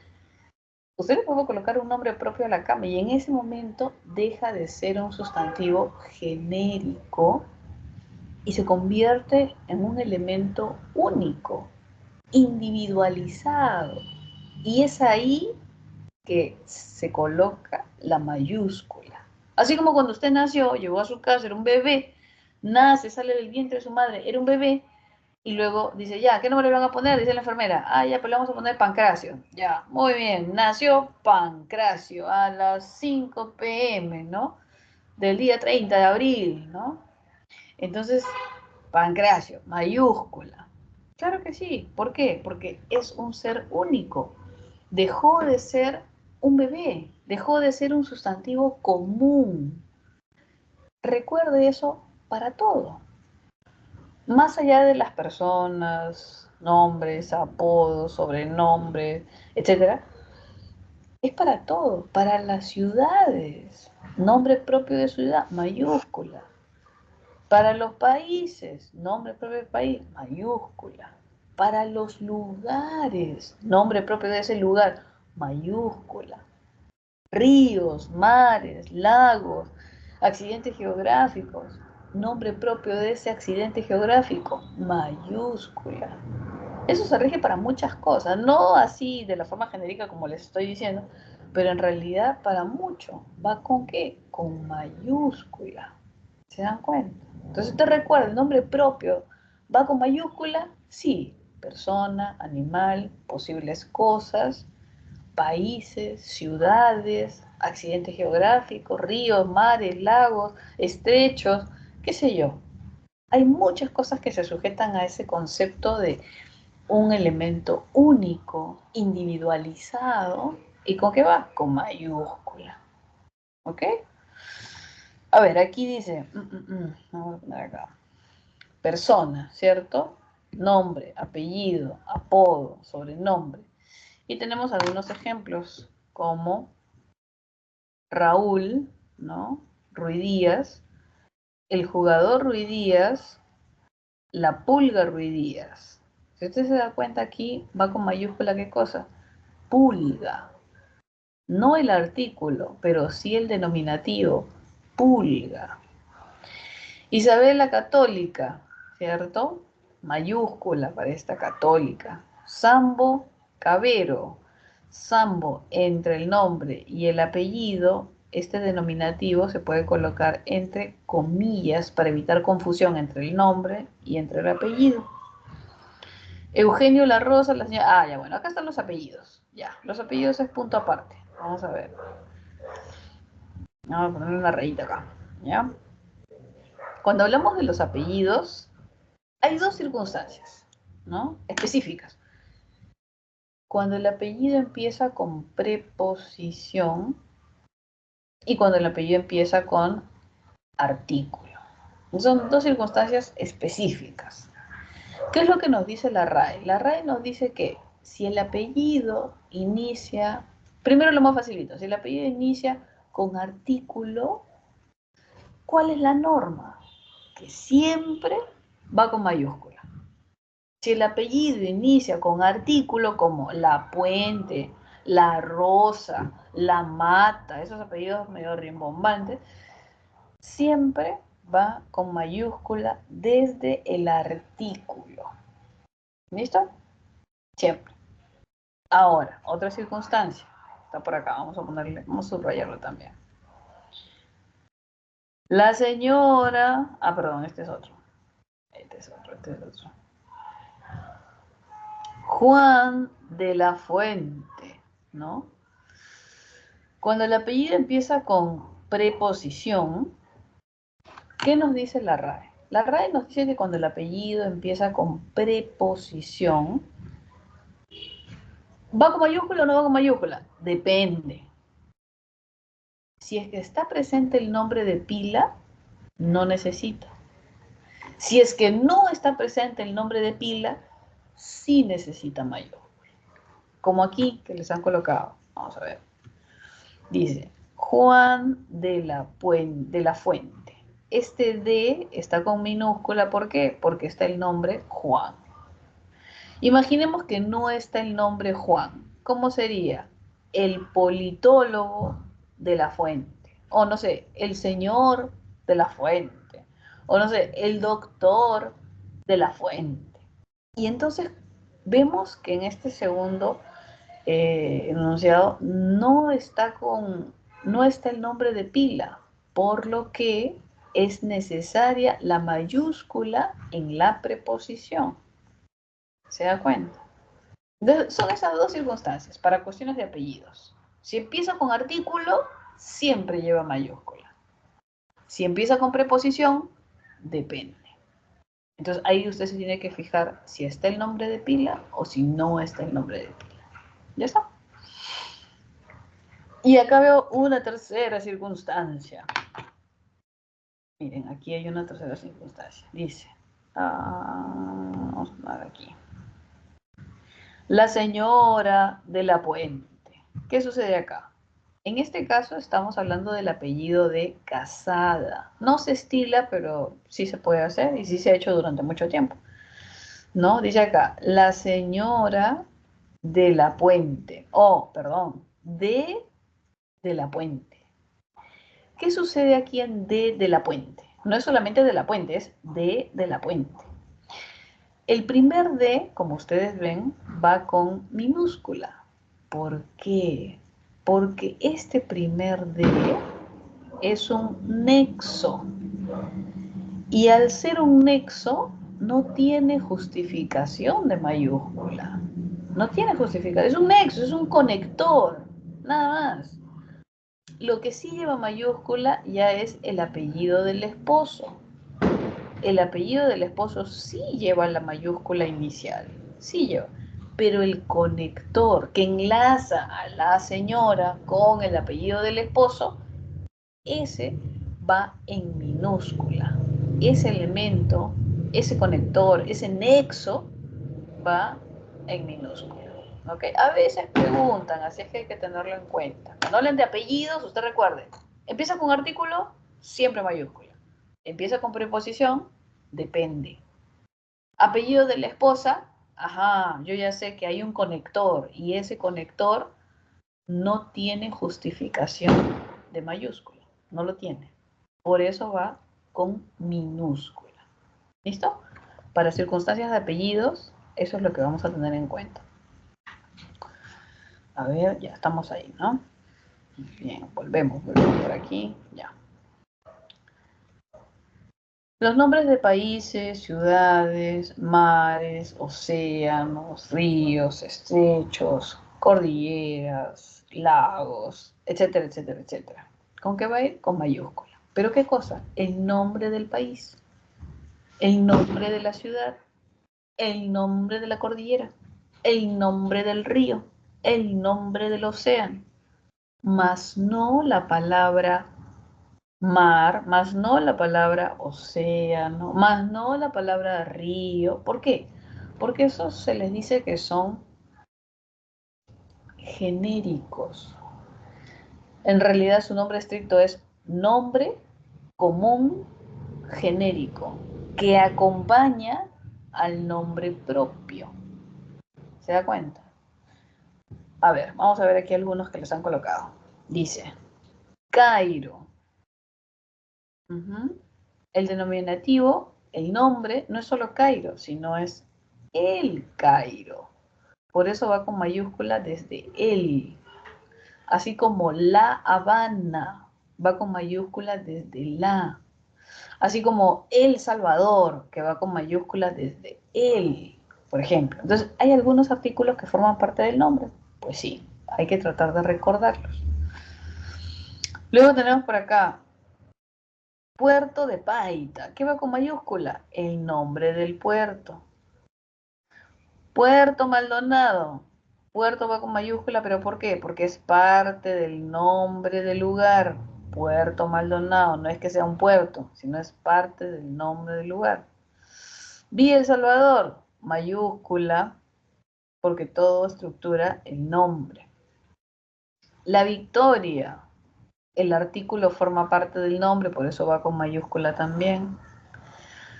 usted le puede colocar un nombre propio a la cama y en ese momento deja de ser un sustantivo genérico y se convierte en un elemento único, individualizado. Y es ahí que se coloca la mayúscula. Así como cuando usted nació, llegó a su casa, era un bebé, nace, sale del vientre de su madre, era un bebé, y luego dice, ya, ¿qué nombre le van a poner? Dice la enfermera, ah, ya, pues le vamos a poner Pancracio. Ya, muy bien, nació Pancracio a las 5 p.m., ¿no? Del día 30 de abril, ¿no? Entonces, Pancracio, mayúscula. Claro que sí. ¿Por qué? Porque es un ser único. Dejó de ser un bebé, dejó de ser un sustantivo común. Recuerde eso para todo. Más allá de las personas, nombres, apodos, sobrenombres, etcétera, es para todo, para las ciudades. Nombre propio de ciudad, mayúscula. Para los países, nombre propio del país, mayúscula. Para los lugares, nombre propio de ese lugar, mayúscula. Ríos, mares, lagos, accidentes geográficos, nombre propio de ese accidente geográfico, mayúscula. Eso se rige para muchas cosas, no así de la forma genérica como les estoy diciendo, pero en realidad para mucho. ¿Va con qué? Con mayúscula. ¿Se dan cuenta? Entonces usted recuerda, el nombre propio va con mayúscula, sí, persona, animal, posibles cosas, países, ciudades, accidentes geográficos, ríos, mares, lagos, estrechos, qué sé yo. Hay muchas cosas que se sujetan a ese concepto de un elemento único, individualizado, ¿y con qué va? Con mayúscula. ¿Ok? A ver, aquí dice, vamos a poner acá, persona, ¿cierto? Nombre, apellido, apodo, sobrenombre. Y tenemos algunos ejemplos como Raúl, ¿no? Ruidíaz, el jugador Ruidíaz, la pulga Ruidíaz. Si usted se da cuenta aquí, va con mayúscula, ¿qué cosa? Pulga. No el artículo, pero sí el denominativo, pulga. Isabel la Católica, ¿cierto? Mayúscula para esta católica. Sambo Cabero. Sambo entre el nombre y el apellido, este denominativo se puede colocar entre comillas para evitar confusión entre el nombre y entre el apellido. Eugenio La Rosa, la señora... Ah, ya, bueno, acá están los apellidos. Ya, los apellidos es punto aparte. Vamos a ver. Vamos a poner una rayita acá, ¿ya? Cuando hablamos de los apellidos, hay dos circunstancias, ¿no? Específicas. Cuando el apellido empieza con preposición y cuando el apellido empieza con artículo. Son dos circunstancias específicas. ¿Qué es lo que nos dice la RAE? La RAE nos dice que si el apellido inicia, primero lo más facilito, si el apellido inicia con artículo, ¿cuál es la norma? Que siempre va con mayúscula. Si el apellido inicia con artículo como La Puente, La Rosa, La Mata, esos apellidos medio rimbombantes, siempre va con mayúscula desde el artículo. ¿Listo? Siempre. Ahora, otra circunstancia. Está por acá, vamos a subrayarlo también. La señora, perdón, este es otro. Este es otro. Juan de la Fuente, ¿no? Cuando el apellido empieza con preposición, ¿qué nos dice la RAE? La RAE nos dice que cuando el apellido empieza con preposición, ¿va con mayúscula o no va con mayúscula? Depende. Si es que está presente el nombre de pila, no necesita. Si es que no está presente el nombre de pila, sí necesita mayúscula. Como aquí que les han colocado. Vamos a ver. Dice, Juan de la Fuente. Este D está con minúscula, ¿por qué? Porque está el nombre Juan. Imaginemos que no está el nombre Juan. ¿Cómo sería? El politólogo de la Fuente. O no sé, el señor de la Fuente. O no sé, el doctor de la Fuente. Y entonces vemos que en este segundo enunciado no está el nombre de pila, por lo que es necesaria la mayúscula en la preposición. ¿Se da cuenta? Son esas dos circunstancias para cuestiones de apellidos. Si empieza con artículo, siempre lleva mayúscula. Si empieza con preposición, depende. Entonces ahí usted se tiene que fijar si está el nombre de pila o si no está el nombre de pila. ¿Ya está? Y acá veo una tercera circunstancia. Miren, aquí hay una tercera circunstancia. Dice, vamos a poner aquí. La señora de la Puente. ¿Qué sucede acá? En este caso estamos hablando del apellido de Casada. No se estila, pero sí se puede hacer y sí se ha hecho durante mucho tiempo. ¿No? Dice acá, la señora de la Puente. Perdón, de la Puente. ¿Qué sucede aquí en de la Puente? No es solamente de la Puente, es de la Puente. El primer D, como ustedes ven, va con minúscula. ¿Por qué? Porque este primer D es un nexo. Y al ser un nexo, no tiene justificación de mayúscula. No tiene justificación. Es un nexo, es un conector. Nada más. Lo que sí lleva mayúscula ya es el apellido del esposo. El apellido del esposo sí lleva la mayúscula inicial, sí lleva, pero el conector que enlaza a la señora con el apellido del esposo, ese va en minúscula. Ese elemento, ese conector, ese nexo va en minúscula. ¿Okay? A veces preguntan, así es que hay que tenerlo en cuenta. Cuando hablen de apellidos, usted recuerde, empieza con artículo, siempre mayúscula. Empieza con preposición, depende. Apellido de la esposa, yo ya sé que hay un conector y ese conector no tiene justificación de mayúscula, no lo tiene. Por eso va con minúscula. ¿Listo? Para circunstancias de apellidos, eso es lo que vamos a tener en cuenta. A ver, ya estamos ahí, ¿no? Bien, volvemos por aquí, ya. Los nombres de países, ciudades, mares, océanos, ríos, estrechos, cordilleras, lagos, etcétera, etcétera, etcétera. ¿Con qué va a ir? Con mayúscula. ¿Pero qué cosa? El nombre del país, el nombre de la ciudad, el nombre de la cordillera, el nombre del río, el nombre del océano, más no la palabra mar, más no la palabra océano, más no la palabra río. ¿Por qué? Porque eso se les dice que son genéricos. En realidad su nombre estricto es nombre común genérico, que acompaña al nombre propio. ¿Se da cuenta? A ver, vamos a ver aquí algunos que les han colocado. Dice, Cairo. El denominativo, el nombre, no es solo Cairo, sino es el Cairo. Por eso va con mayúscula desde el. Así como La Habana va con mayúscula desde la. Así como El Salvador, que va con mayúscula desde el, por ejemplo. Entonces, ¿hay algunos artículos que forman parte del nombre? Pues sí, hay que tratar de recordarlos. Luego tenemos por acá Puerto de Paita. ¿Qué va con mayúscula? El nombre del puerto. Puerto Maldonado. Puerto va con mayúscula, ¿pero por qué? Porque es parte del nombre del lugar. Puerto Maldonado. No es que sea un puerto, sino es parte del nombre del lugar. Villa El Salvador. Mayúscula, porque todo estructura el nombre. La Victoria. El artículo forma parte del nombre, por eso va con mayúscula también.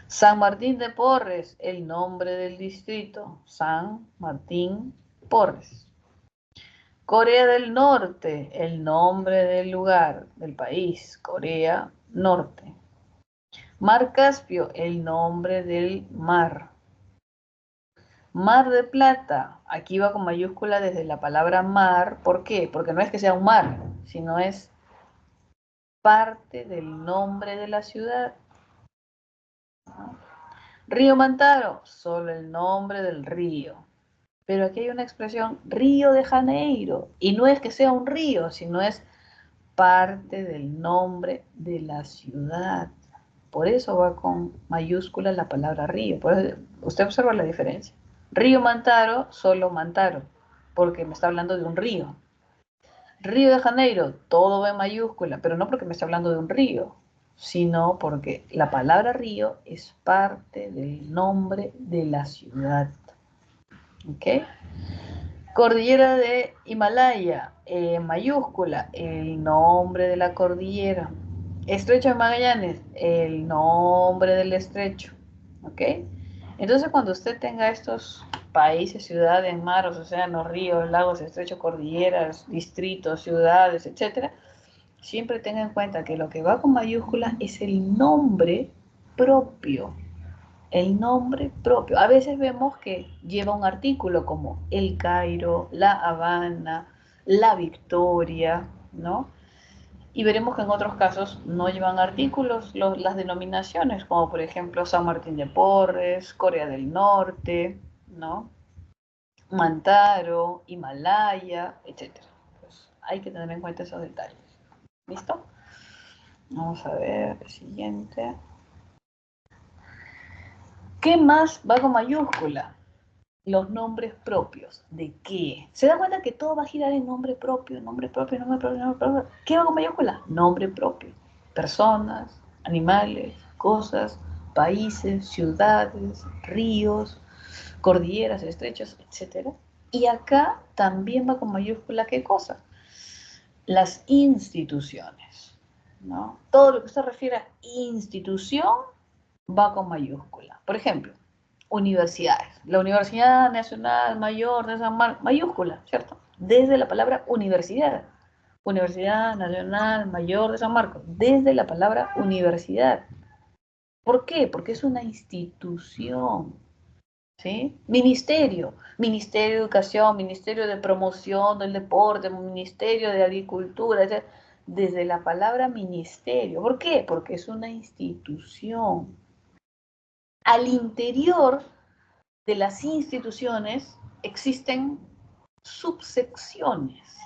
San Martín de Porres, el nombre del distrito. San Martín Porres. Corea del Norte, el nombre del lugar, del país. Corea Norte. Mar Caspio, el nombre del mar. Mar de Plata, aquí va con mayúscula desde la palabra mar. ¿Por qué? Porque no es que sea un mar, sino es parte del nombre de la ciudad. Río Mantaro, solo el nombre del río. Pero aquí hay una expresión, Río de Janeiro, y no es que sea un río, sino es parte del nombre de la ciudad. Por eso va con mayúscula la palabra río. Por eso, usted observa la diferencia. Río Mantaro, solo Mantaro, porque me está hablando de un río. Río de Janeiro, todo va en mayúscula, pero no porque me está hablando de un río, sino porque la palabra río es parte del nombre de la ciudad. ¿Ok? Cordillera de Himalaya, mayúscula, el nombre de la cordillera. Estrecho de Magallanes, el nombre del estrecho. ¿Ok? Entonces, cuando usted tenga estos países, ciudades, mares, océanos, ríos, lagos, estrechos, cordilleras, distritos, ciudades, etcétera, siempre tenga en cuenta que lo que va con mayúscula es el nombre propio. El nombre propio. A veces vemos que lleva un artículo como El Cairo, La Habana, La Victoria, ¿no? Y veremos que en otros casos no llevan artículos las denominaciones, como por ejemplo San Martín de Porres, Corea del Norte, ¿no? Mantaro, Himalaya, etc. Pues hay que tener en cuenta esos detalles. ¿Listo? Vamos a ver el siguiente. ¿Qué más va con mayúscula? Los nombres propios. ¿De qué? ¿Se da cuenta que todo va a girar en nombre propio, nombre propio, nombre propio, nombre propio? ¿Qué va con mayúscula? Nombre propio. Personas, animales, cosas, países, ciudades, ríos, cordilleras, estrechos, etc. Y acá también va con mayúscula, ¿qué cosa? Las instituciones, ¿no? Todo lo que se refiere a institución va con mayúscula. Por ejemplo, universidades. La Universidad Nacional Mayor de San Marcos, mayúscula, ¿cierto? Desde la palabra universidad. Universidad Nacional Mayor de San Marcos, desde la palabra universidad. ¿Por qué? Porque es una institución, ¿sí? Ministerio, Ministerio de Educación, Ministerio de Promoción del Deporte, Ministerio de Agricultura, etc. Desde la palabra ministerio. ¿Por qué? Porque es una institución. Al interior de las instituciones existen subsecciones,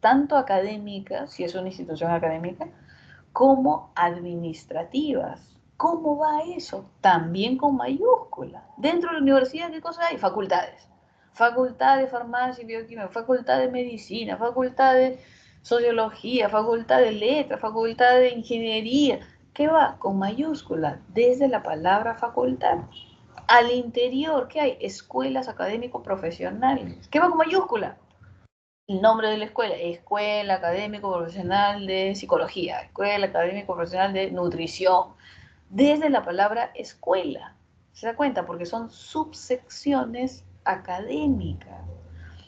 tanto académicas, si es una institución académica, como administrativas. ¿Cómo va eso? También con mayúscula. Dentro de la universidad, ¿qué cosa hay? Facultades. Facultad de farmacia y bioquímica, facultad de medicina, facultad de sociología, facultad de letras, facultad de ingeniería. ¿Qué va? Con mayúscula, desde la palabra facultad. Al interior, ¿qué hay? Escuelas académico-profesionales. ¿Qué va con mayúscula? El nombre de la escuela, Escuela Académico Profesional de Psicología, Escuela Académico Profesional de Nutrición, desde la palabra escuela. ¿Se da cuenta? Porque son subsecciones académicas.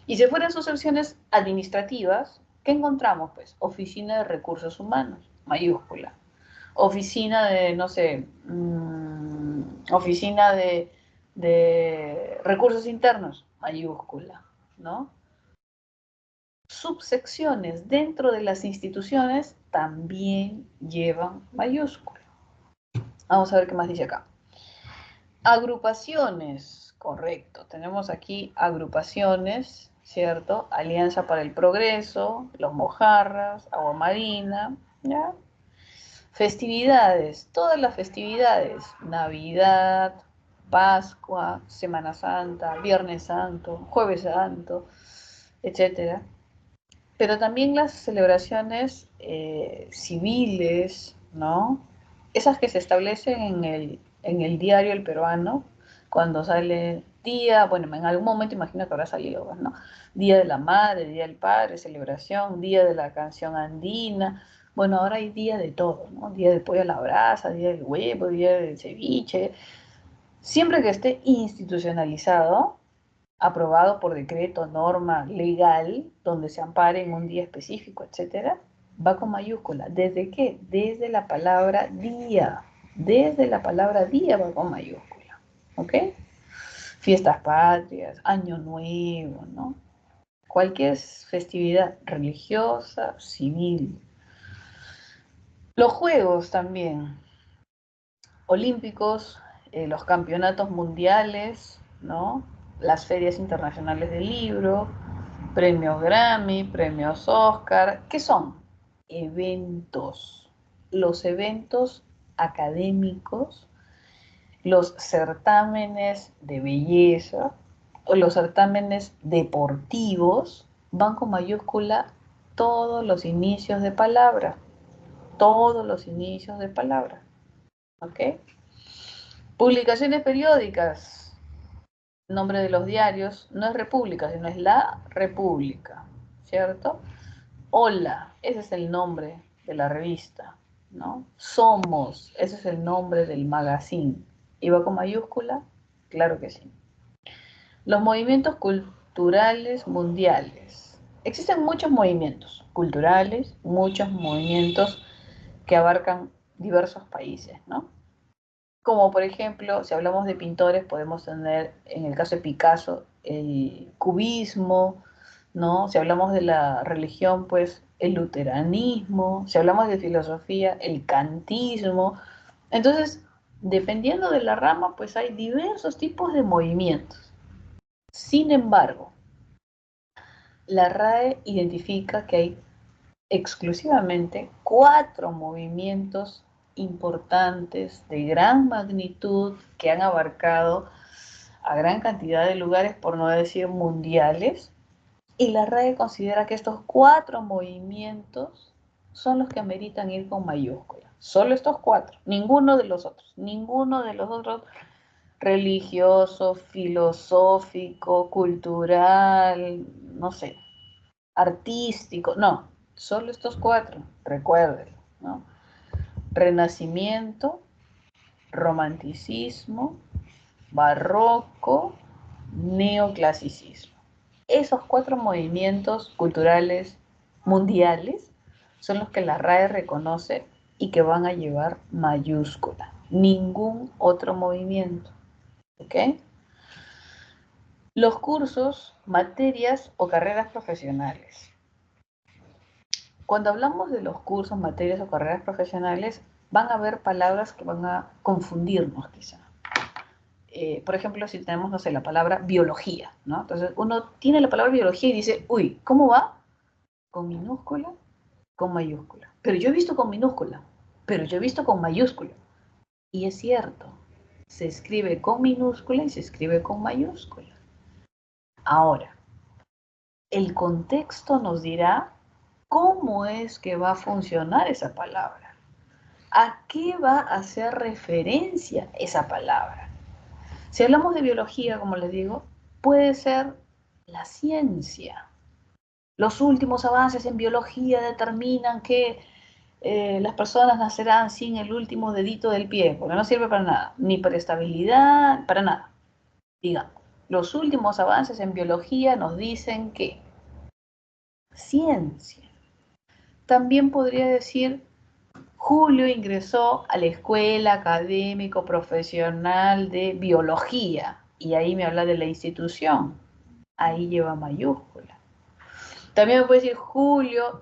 Y si fueran subsecciones administrativas, ¿qué encontramos? Pues Oficina de Recursos Humanos, mayúscula. Oficina de, no sé, Oficina de Recursos Internos, mayúscula, ¿no? Subsecciones dentro de las instituciones también llevan mayúscula. Vamos a ver qué más dice acá. Agrupaciones, correcto. Tenemos aquí agrupaciones, ¿cierto? Alianza para el Progreso, Los Mojarras, Agua Marina, ¿ya? Festividades, todas las festividades, Navidad, Pascua, Semana Santa, Viernes Santo, Jueves Santo, etcétera. Pero también las celebraciones civiles, ¿no? Esas que se establecen en el diario El Peruano, cuando sale día, bueno, en algún momento imagino que habrá salido, pues, ¿no? Día de la Madre, Día del Padre, celebración, Día de la Canción Andina. Bueno, ahora hay día de todo, ¿no? Día del pollo a la brasa, día del huevo, día del ceviche. Siempre que esté institucionalizado, aprobado por decreto, norma legal, donde se ampare en un día específico, etcétera, va con mayúscula. ¿Desde qué? Desde la palabra día. Desde la palabra día va con mayúscula. ¿Ok? Fiestas patrias, año nuevo, ¿no? Cualquier festividad religiosa, civil. Los juegos también, olímpicos, los campeonatos mundiales, ¿no? Las ferias internacionales del libro, premios Grammy, premios Oscar. ¿Qué son? Eventos. Los eventos académicos, los certámenes de belleza o los certámenes deportivos van con mayúscula todos los inicios de palabra. Todos los inicios de palabra. ¿Ok? Publicaciones periódicas. Nombre de los diarios no es República, sino es La República, ¿cierto? Hola, ese es el nombre de la revista, ¿no? Somos, ese es el nombre del magazine. ¿Iba con mayúscula? Claro que sí. Los movimientos culturales mundiales. Existen muchos movimientos culturales, muchos movimientos que abarcan diversos países, ¿no? Como por ejemplo, si hablamos de pintores, podemos tener, en el caso de Picasso, el cubismo, ¿no? Si hablamos de la religión, pues el luteranismo, si hablamos de filosofía, el kantismo. Entonces, dependiendo de la rama, pues hay diversos tipos de movimientos. Sin embargo, la RAE identifica que hay exclusivamente 4 movimientos importantes de gran magnitud que han abarcado a gran cantidad de lugares, por no decir mundiales, y la RAE considera que estos 4 movimientos son los que ameritan ir con mayúscula. Solo estos 4, ninguno de los otros religioso, filosófico, cultural, no sé, artístico, no, solo estos 4, recuérdenlo, ¿no? Renacimiento, romanticismo, barroco, neoclasicismo. Esos 4 movimientos culturales mundiales son los que la RAE reconoce y que van a llevar mayúscula. Ningún otro movimiento. ¿Ok? Los cursos, materias o carreras profesionales. Cuando hablamos de los cursos, materias o carreras profesionales, van a haber palabras que van a confundirnos quizá. Por ejemplo, si tenemos, no sé, la palabra biología, ¿no? Entonces uno tiene la palabra biología y dice, uy, ¿cómo va? ¿Con minúscula? Con mayúscula. Pero yo he visto con minúscula. pero yo he visto con mayúscula. Y es cierto, se escribe con minúscula y se escribe con mayúscula. Ahora, el contexto nos dirá cómo es que va a funcionar esa palabra. ¿A qué va a hacer referencia esa palabra? Si hablamos de biología, como les digo, puede ser la ciencia. Los últimos avances en biología determinan que las personas nacerán sin el último dedito del pie, porque no sirve para nada, ni para estabilidad, para nada. Digamos, los últimos avances en biología nos dicen que ciencia. También podría decir, Julio ingresó a la escuela académico profesional de biología y ahí me habla de la institución. Ahí lleva mayúscula. También me puede decir, Julio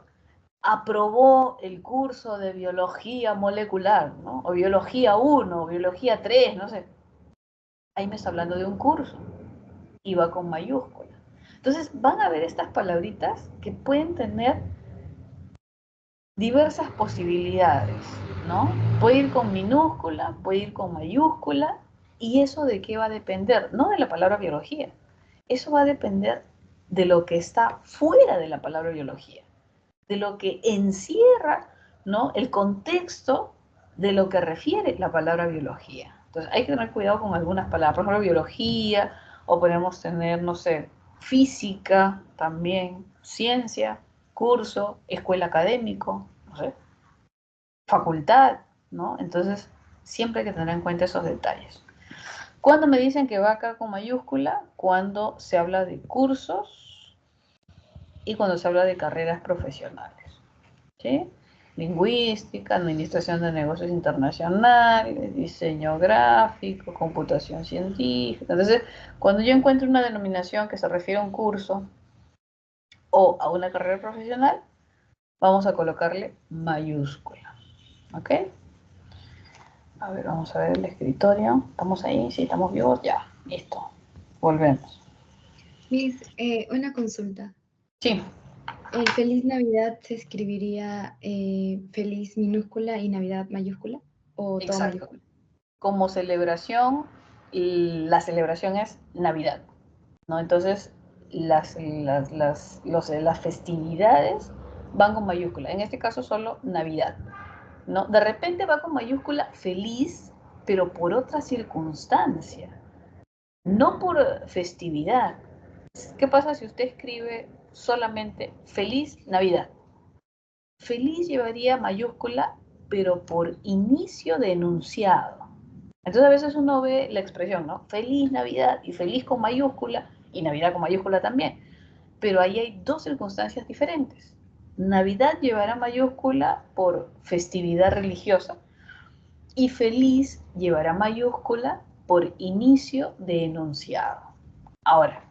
aprobó el curso de biología molecular, ¿no? O biología 1, o biología 3, no sé. Ahí me está hablando de un curso y va con mayúscula. Entonces van a ver estas palabritas que pueden tener diversas posibilidades, ¿no? Puede ir con minúscula, puede ir con mayúscula, y eso de qué va a depender, no de la palabra biología, eso va a depender de lo que está fuera de la palabra biología, de lo que encierra, ¿no? El contexto de lo que refiere la palabra biología. Entonces hay que tener cuidado con algunas palabras, por ejemplo, biología, o podemos tener, no sé, física también, ciencia, curso, escuela académico, no sé, facultad, ¿no? Entonces siempre hay que tener en cuenta esos detalles. Cuando me dicen que va acá con mayúscula, cuando se habla de cursos y cuando se habla de carreras profesionales, ¿sí? Lingüística, administración de negocios internacionales, diseño gráfico, computación científica. Entonces, cuando yo encuentro una denominación que se refiere a un curso o a una carrera profesional, vamos a colocarle mayúscula. ¿Ok? A ver, vamos a ver el escritorio. ¿Estamos ahí? Sí, estamos vivos. Ya, listo. Volvemos. Miss, una consulta. Sí, ¿El Feliz Navidad se escribiría Feliz minúscula y Navidad mayúscula? ¿O todo exacto. mayúscula? Como celebración, la celebración es Navidad, ¿no? Entonces, las festividades van con mayúscula. En este caso, solo Navidad, ¿no? De repente va con mayúscula feliz, pero por otra circunstancia, no por festividad. ¿Qué pasa si usted escribe solamente Feliz Navidad? Feliz llevaría mayúscula, pero por inicio de enunciado. Entonces a veces uno ve la expresión, ¿no? Feliz Navidad y feliz con mayúscula y Navidad con mayúscula también. Pero ahí hay dos circunstancias diferentes. Navidad llevará mayúscula por festividad religiosa y feliz llevará mayúscula por inicio de enunciado. Ahora,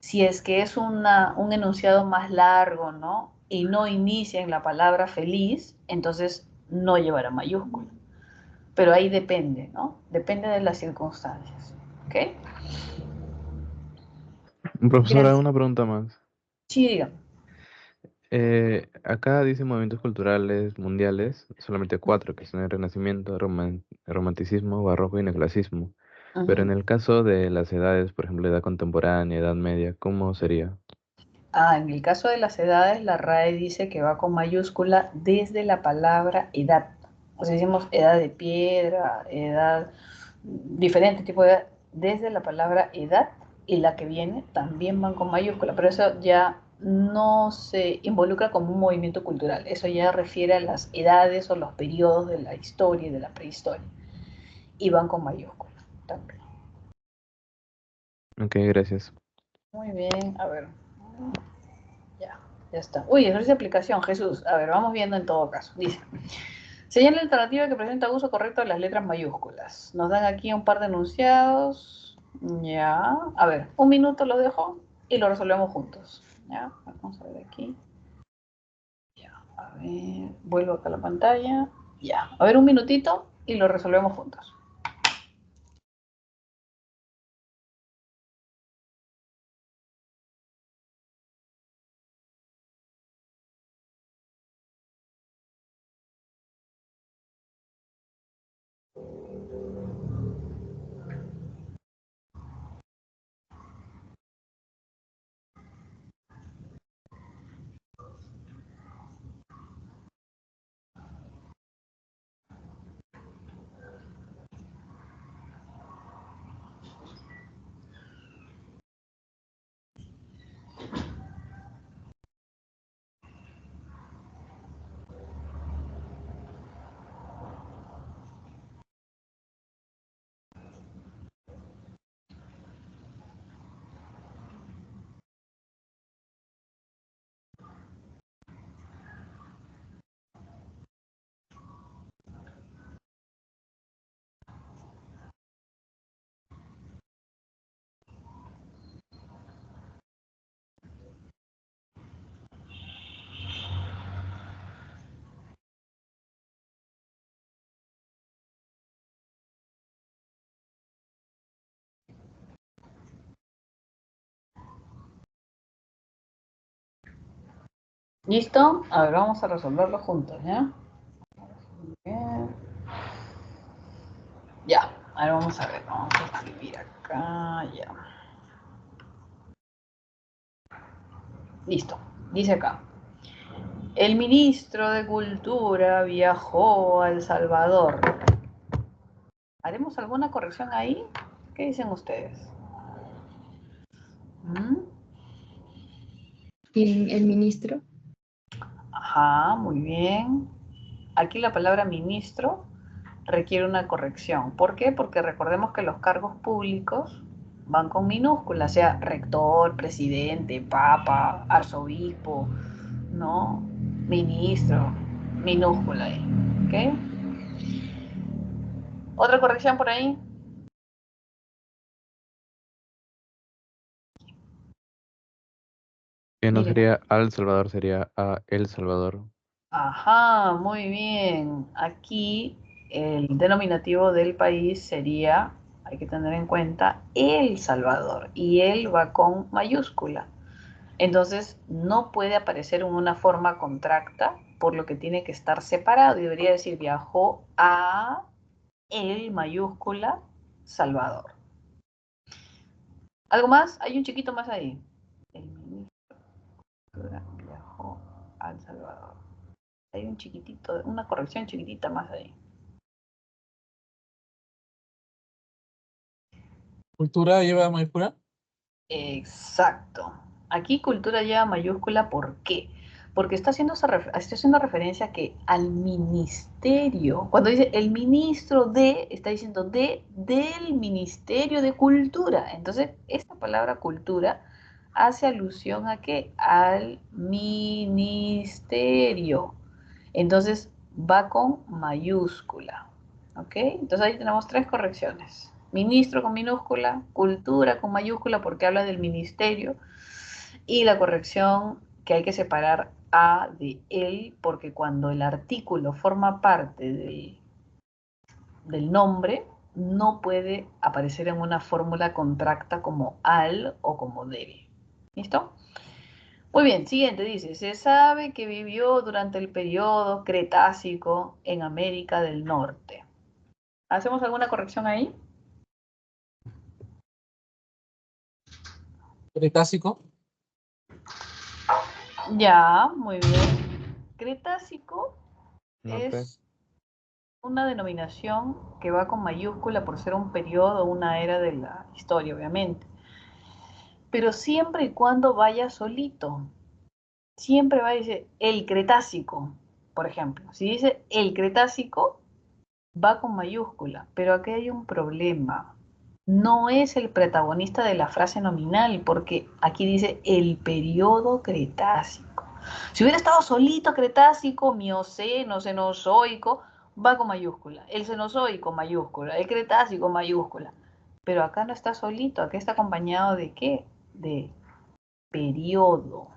si es que es un enunciado más largo, ¿no? Y no inicia en la palabra feliz, entonces no llevará mayúscula. Pero ahí depende, ¿no? Depende de las circunstancias. ¿Ok? Profesora, Gracias. una pregunta más. Sí, dígame. Acá dice movimientos culturales mundiales, solamente cuatro, que son el Renacimiento, Romanticismo, Barroco y Neoclasismo. Pero en Uh-huh. el caso de las edades, por ejemplo, edad contemporánea, edad media, ¿cómo sería? En el caso de las edades, la RAE dice que va con mayúscula desde la palabra edad. O sea, decimos edad de piedra, edad, diferente tipo de edad, desde la palabra edad y la que viene también van con mayúscula, pero eso ya no se involucra como un movimiento cultural, eso ya refiere a las edades o los periodos de la historia y de la prehistoria, y van con mayúscula también. Ok, gracias. Muy bien, a ver, ya, ya está. Uy, ejercicio de aplicación, Jesús. A ver, vamos viendo en todo caso. Dice, señala la alternativa que presenta uso correcto de las letras mayúsculas. Nos dan aquí un par de enunciados. Ya. A ver, un minuto lo dejo y lo resolvemos juntos. Ya, vamos a ver aquí. Ya, a ver, vuelvo acá a la pantalla. Ya, a ver, un minutito y lo resolvemos juntos. ¿Listo? A ver, vamos a resolverlo juntos, ¿ya? Bien. Ya, ahora vamos a ver, vamos a escribir acá, ya. Listo, dice acá. El ministro de Cultura viajó a El Salvador. ¿Haremos alguna corrección ahí? ¿Qué dicen ustedes? ¿Mm? El ministro. Ajá, muy bien. Aquí la palabra ministro requiere una corrección. ¿Por qué? Porque recordemos que los cargos públicos van con minúsculas, sea rector, presidente, papa, arzobispo, ¿no? Ministro, minúscula ahí. ¿Ok? ¿Otra corrección por ahí? Que no Miren. sería al Salvador, sería a El Salvador. Ajá, muy bien. Aquí el denominativo del país sería, hay que tener en cuenta, El Salvador. Y él va con mayúscula. Entonces no puede aparecer en una forma contracta, por lo que tiene que estar separado. Y debería decir viajó a el mayúscula Salvador. ¿Algo más? Hay un chiquito más ahí. El ministro viajó al Salvador. Hay un chiquitito, una corrección chiquitita más ahí. ¿Cultura lleva mayúscula? Exacto. Aquí cultura lleva mayúscula, ¿por qué? Porque está haciendo referencia que al ministerio, cuando dice el ministro de, está diciendo del Ministerio de Cultura. Entonces, esta palabra cultura hace alusión a qué? Al ministerio. Entonces, va con mayúscula. ¿Ok? Entonces ahí tenemos tres correcciones. Ministro con minúscula, cultura con mayúscula porque habla del ministerio y la corrección que hay que separar a de él porque cuando el artículo forma parte del nombre no puede aparecer en una fórmula contracta como al o como debe. ¿Listo? Muy bien, siguiente dice, se sabe que vivió durante el periodo Cretácico en América del Norte. ¿Hacemos alguna corrección ahí? ¿Cretácico? Ya, muy bien. Cretácico Norte. es una denominación que va con mayúscula por ser un periodo, una era de la historia, obviamente. Pero siempre y cuando vaya solito. Siempre va a decir el Cretácico, por ejemplo. Si dice el Cretácico, va con mayúscula. Pero aquí hay un problema. No es el protagonista de la frase nominal, porque aquí dice el periodo Cretácico. Si hubiera estado solito Cretácico, Mioceno, Cenozoico, va con mayúscula. El Cenozoico, mayúscula. El Cretácico, mayúscula. Pero acá no está solito, acá está acompañado de ¿qué? De periodo.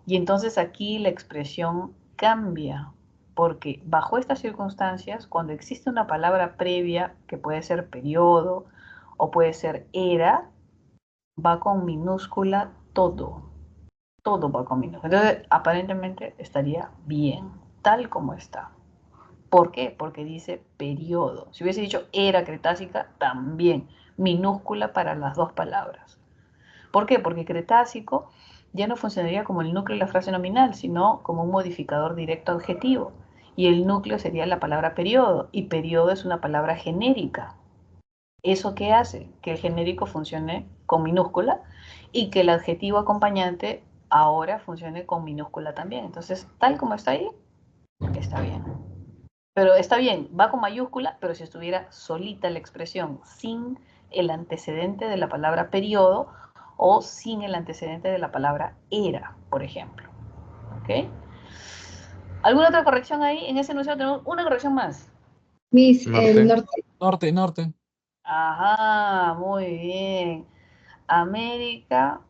Y entonces aquí la expresión cambia, porque bajo estas circunstancias, cuando existe una palabra previa, que puede ser periodo o puede ser era, va con minúscula todo. Todo va con minúscula. Entonces, aparentemente estaría bien, tal como está. ¿Por qué? Porque dice periodo. Si hubiese dicho era cretácica, también minúscula para las dos palabras. ¿Por qué? Porque cretácico ya no funcionaría como el núcleo de la frase nominal, sino como un modificador directo adjetivo. Y el núcleo sería la palabra periodo, y periodo es una palabra genérica. ¿Eso qué hace? Que el genérico funcione con minúscula y que el adjetivo acompañante ahora funcione con minúscula también. Entonces, tal como está ahí, está bien. Pero está bien, va con mayúscula, pero si estuviera solita la expresión, sin el antecedente de la palabra periodo o sin el antecedente de la palabra era, por ejemplo. ¿Ok? ¿Alguna otra corrección ahí? En ese enunciado tenemos una corrección más. Miss, el Norte. norte. Norte, norte. Ajá, muy bien. América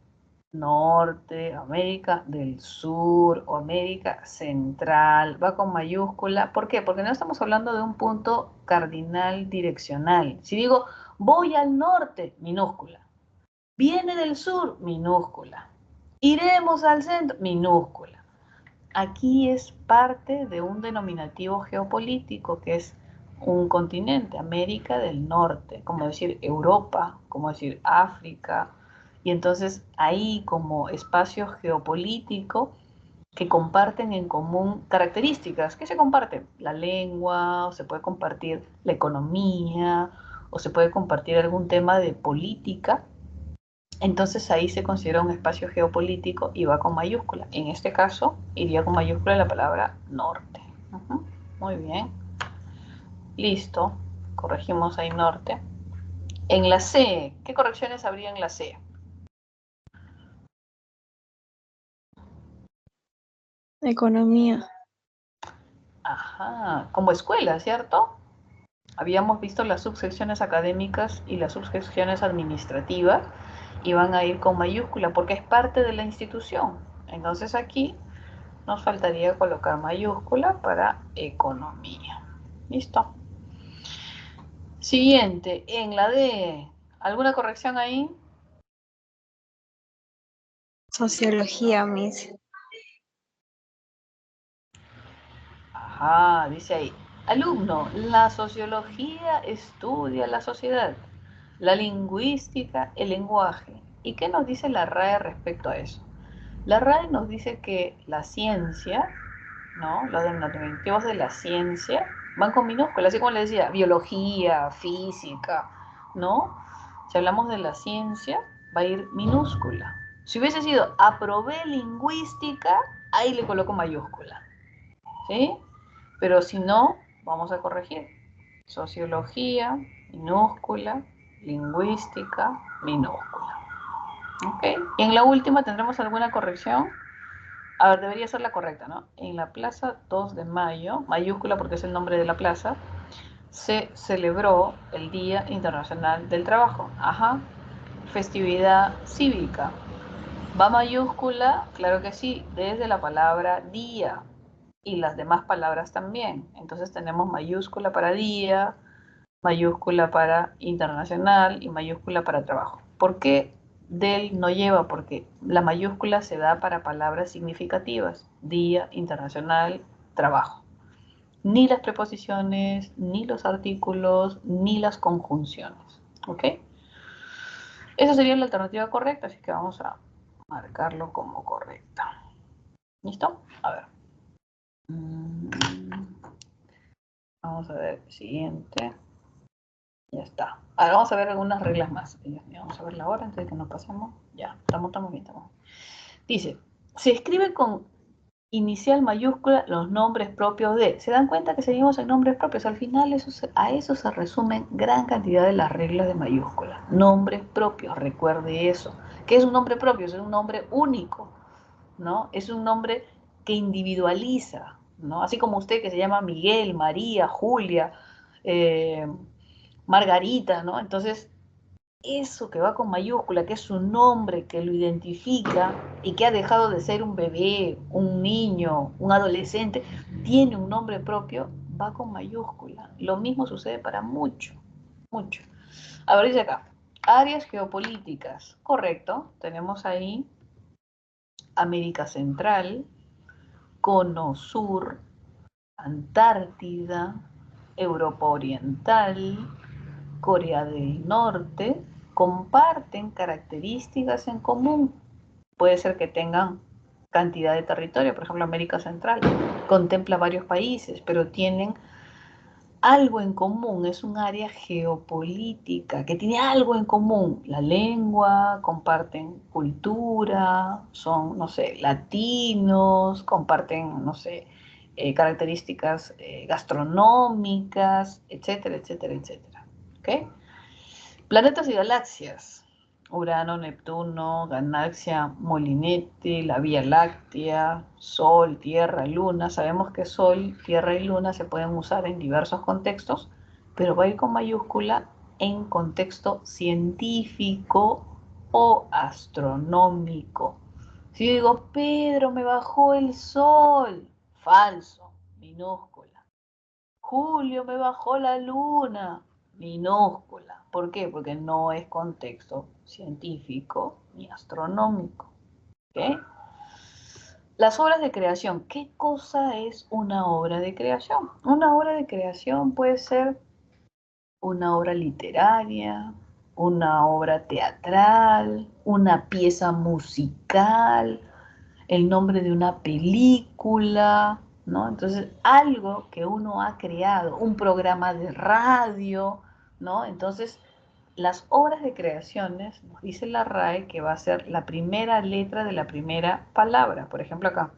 Norte, América del Sur o América Central. Va con mayúscula. ¿Por qué? Porque no estamos hablando de un punto cardinal direccional. Si digo voy al norte, minúscula. Viene del sur, minúscula. Iremos al centro, minúscula. aquí es parte de un denominativo geopolítico que es un continente, América del Norte, como decir Europa, como decir África, y entonces ahí como espacio geopolítico que comparten en común características. ¿Qué se comparten? La lengua, o se puede compartir la economía, o se puede compartir algún tema de política. Entonces ahí se considera un espacio geopolítico y va con mayúscula. En este caso iría con mayúscula la palabra norte. Muy bien. Listo. Corregimos ahí norte. En la C, ¿qué correcciones habría en la C? Economía. Ajá, como escuela, ¿cierto? Habíamos visto las subsecciones académicas y las subsecciones administrativas y van a ir con mayúscula porque es parte de la institución. Entonces aquí nos faltaría colocar mayúscula para economía. ¿Listo? Siguiente, en la D, ¿alguna corrección ahí? Sociología, Miss. Ajá, dice ahí. Alumno, la sociología estudia la sociedad, la lingüística, el lenguaje. ¿Y qué nos dice la RAE respecto a eso? La RAE nos dice que la ciencia, ¿no? Los denominativos de la ciencia van con minúsculas, así como le decía, biología, física, ¿no? Si hablamos de la ciencia, va a ir minúscula. Si hubiese sido aprobé lingüística, ahí le coloco mayúscula, ¿sí? Pero si no, vamos a corregir. Sociología, minúscula, lingüística, minúscula. ¿Ok? Y en la última tendremos alguna corrección. A ver, debería ser la correcta, ¿no? En la Plaza 2 de Mayo, mayúscula porque es el nombre de la plaza, se celebró el Día Internacional del Trabajo. Ajá. Festividad cívica. ¿Va mayúscula? Claro que sí, desde la palabra día y las demás palabras también. Entonces tenemos mayúscula para día, mayúscula para internacional y mayúscula para trabajo. ¿Por qué del no lleva? Porque la mayúscula se da para palabras significativas, día, internacional, trabajo. Ni las preposiciones, ni los artículos, ni las conjunciones. ¿Ok? Esa sería la alternativa correcta, así que vamos a marcarlo como correcta. ¿Listo? A ver. Vamos a ver, siguiente. Ya está. Ahora vamos a ver algunas reglas más. Vamos a ver la hora antes de que nos pasemos. Ya, estamos bien, estamos. Dice, se escribe con inicial mayúscula los nombres propios de. ¿Se dan cuenta que seguimos en nombres propios? Al final a eso se resumen gran cantidad de las reglas de mayúscula. Nombres propios, recuerde eso. ¿Qué es un nombre propio? Es un nombre único, ¿no? Es un nombre que individualiza, ¿no? Así como usted que se llama Miguel, María, Julia, Margarita, ¿no? Entonces, eso que va con mayúscula, que es su nombre, que lo identifica y que ha dejado de ser un bebé, un niño, un adolescente, tiene un nombre propio, va con mayúscula. Lo mismo sucede para mucho, mucho. A ver, dice acá, áreas geopolíticas. Correcto, tenemos ahí América Central, Cono Sur, Antártida, Europa Oriental, Corea del Norte, comparten características en común. Puede ser que tengan cantidad de territorio, por ejemplo, América Central contempla varios países, pero tienen algo en común, es un área geopolítica que tiene algo en común, la lengua, comparten cultura, son, no sé, latinos, comparten, no sé, características gastronómicas, etcétera, etcétera, etcétera. ¿Ok? Planetas y galaxias. Urano, Neptuno, Galaxia Molinete, la Vía Láctea, Sol, Tierra, Luna. Sabemos que Sol, Tierra y Luna se pueden usar en diversos contextos, pero va a ir con mayúscula en contexto científico o astronómico. Si yo digo, Pedro, me bajó el sol, falso, minúscula. Julio, me bajó la luna, minúscula. ¿Por qué? Porque no es contexto científico ni astronómico. ¿Okay? Las obras de creación. ¿Qué cosa es una obra de creación? Una obra de creación puede ser una obra literaria, una obra teatral, una pieza musical, el nombre de una película, ¿no? Entonces, algo que uno ha creado, un programa de radio, ¿no? Entonces, las obras de creaciones, nos dice la RAE que va a ser la primera letra de la primera palabra. Por ejemplo, acá,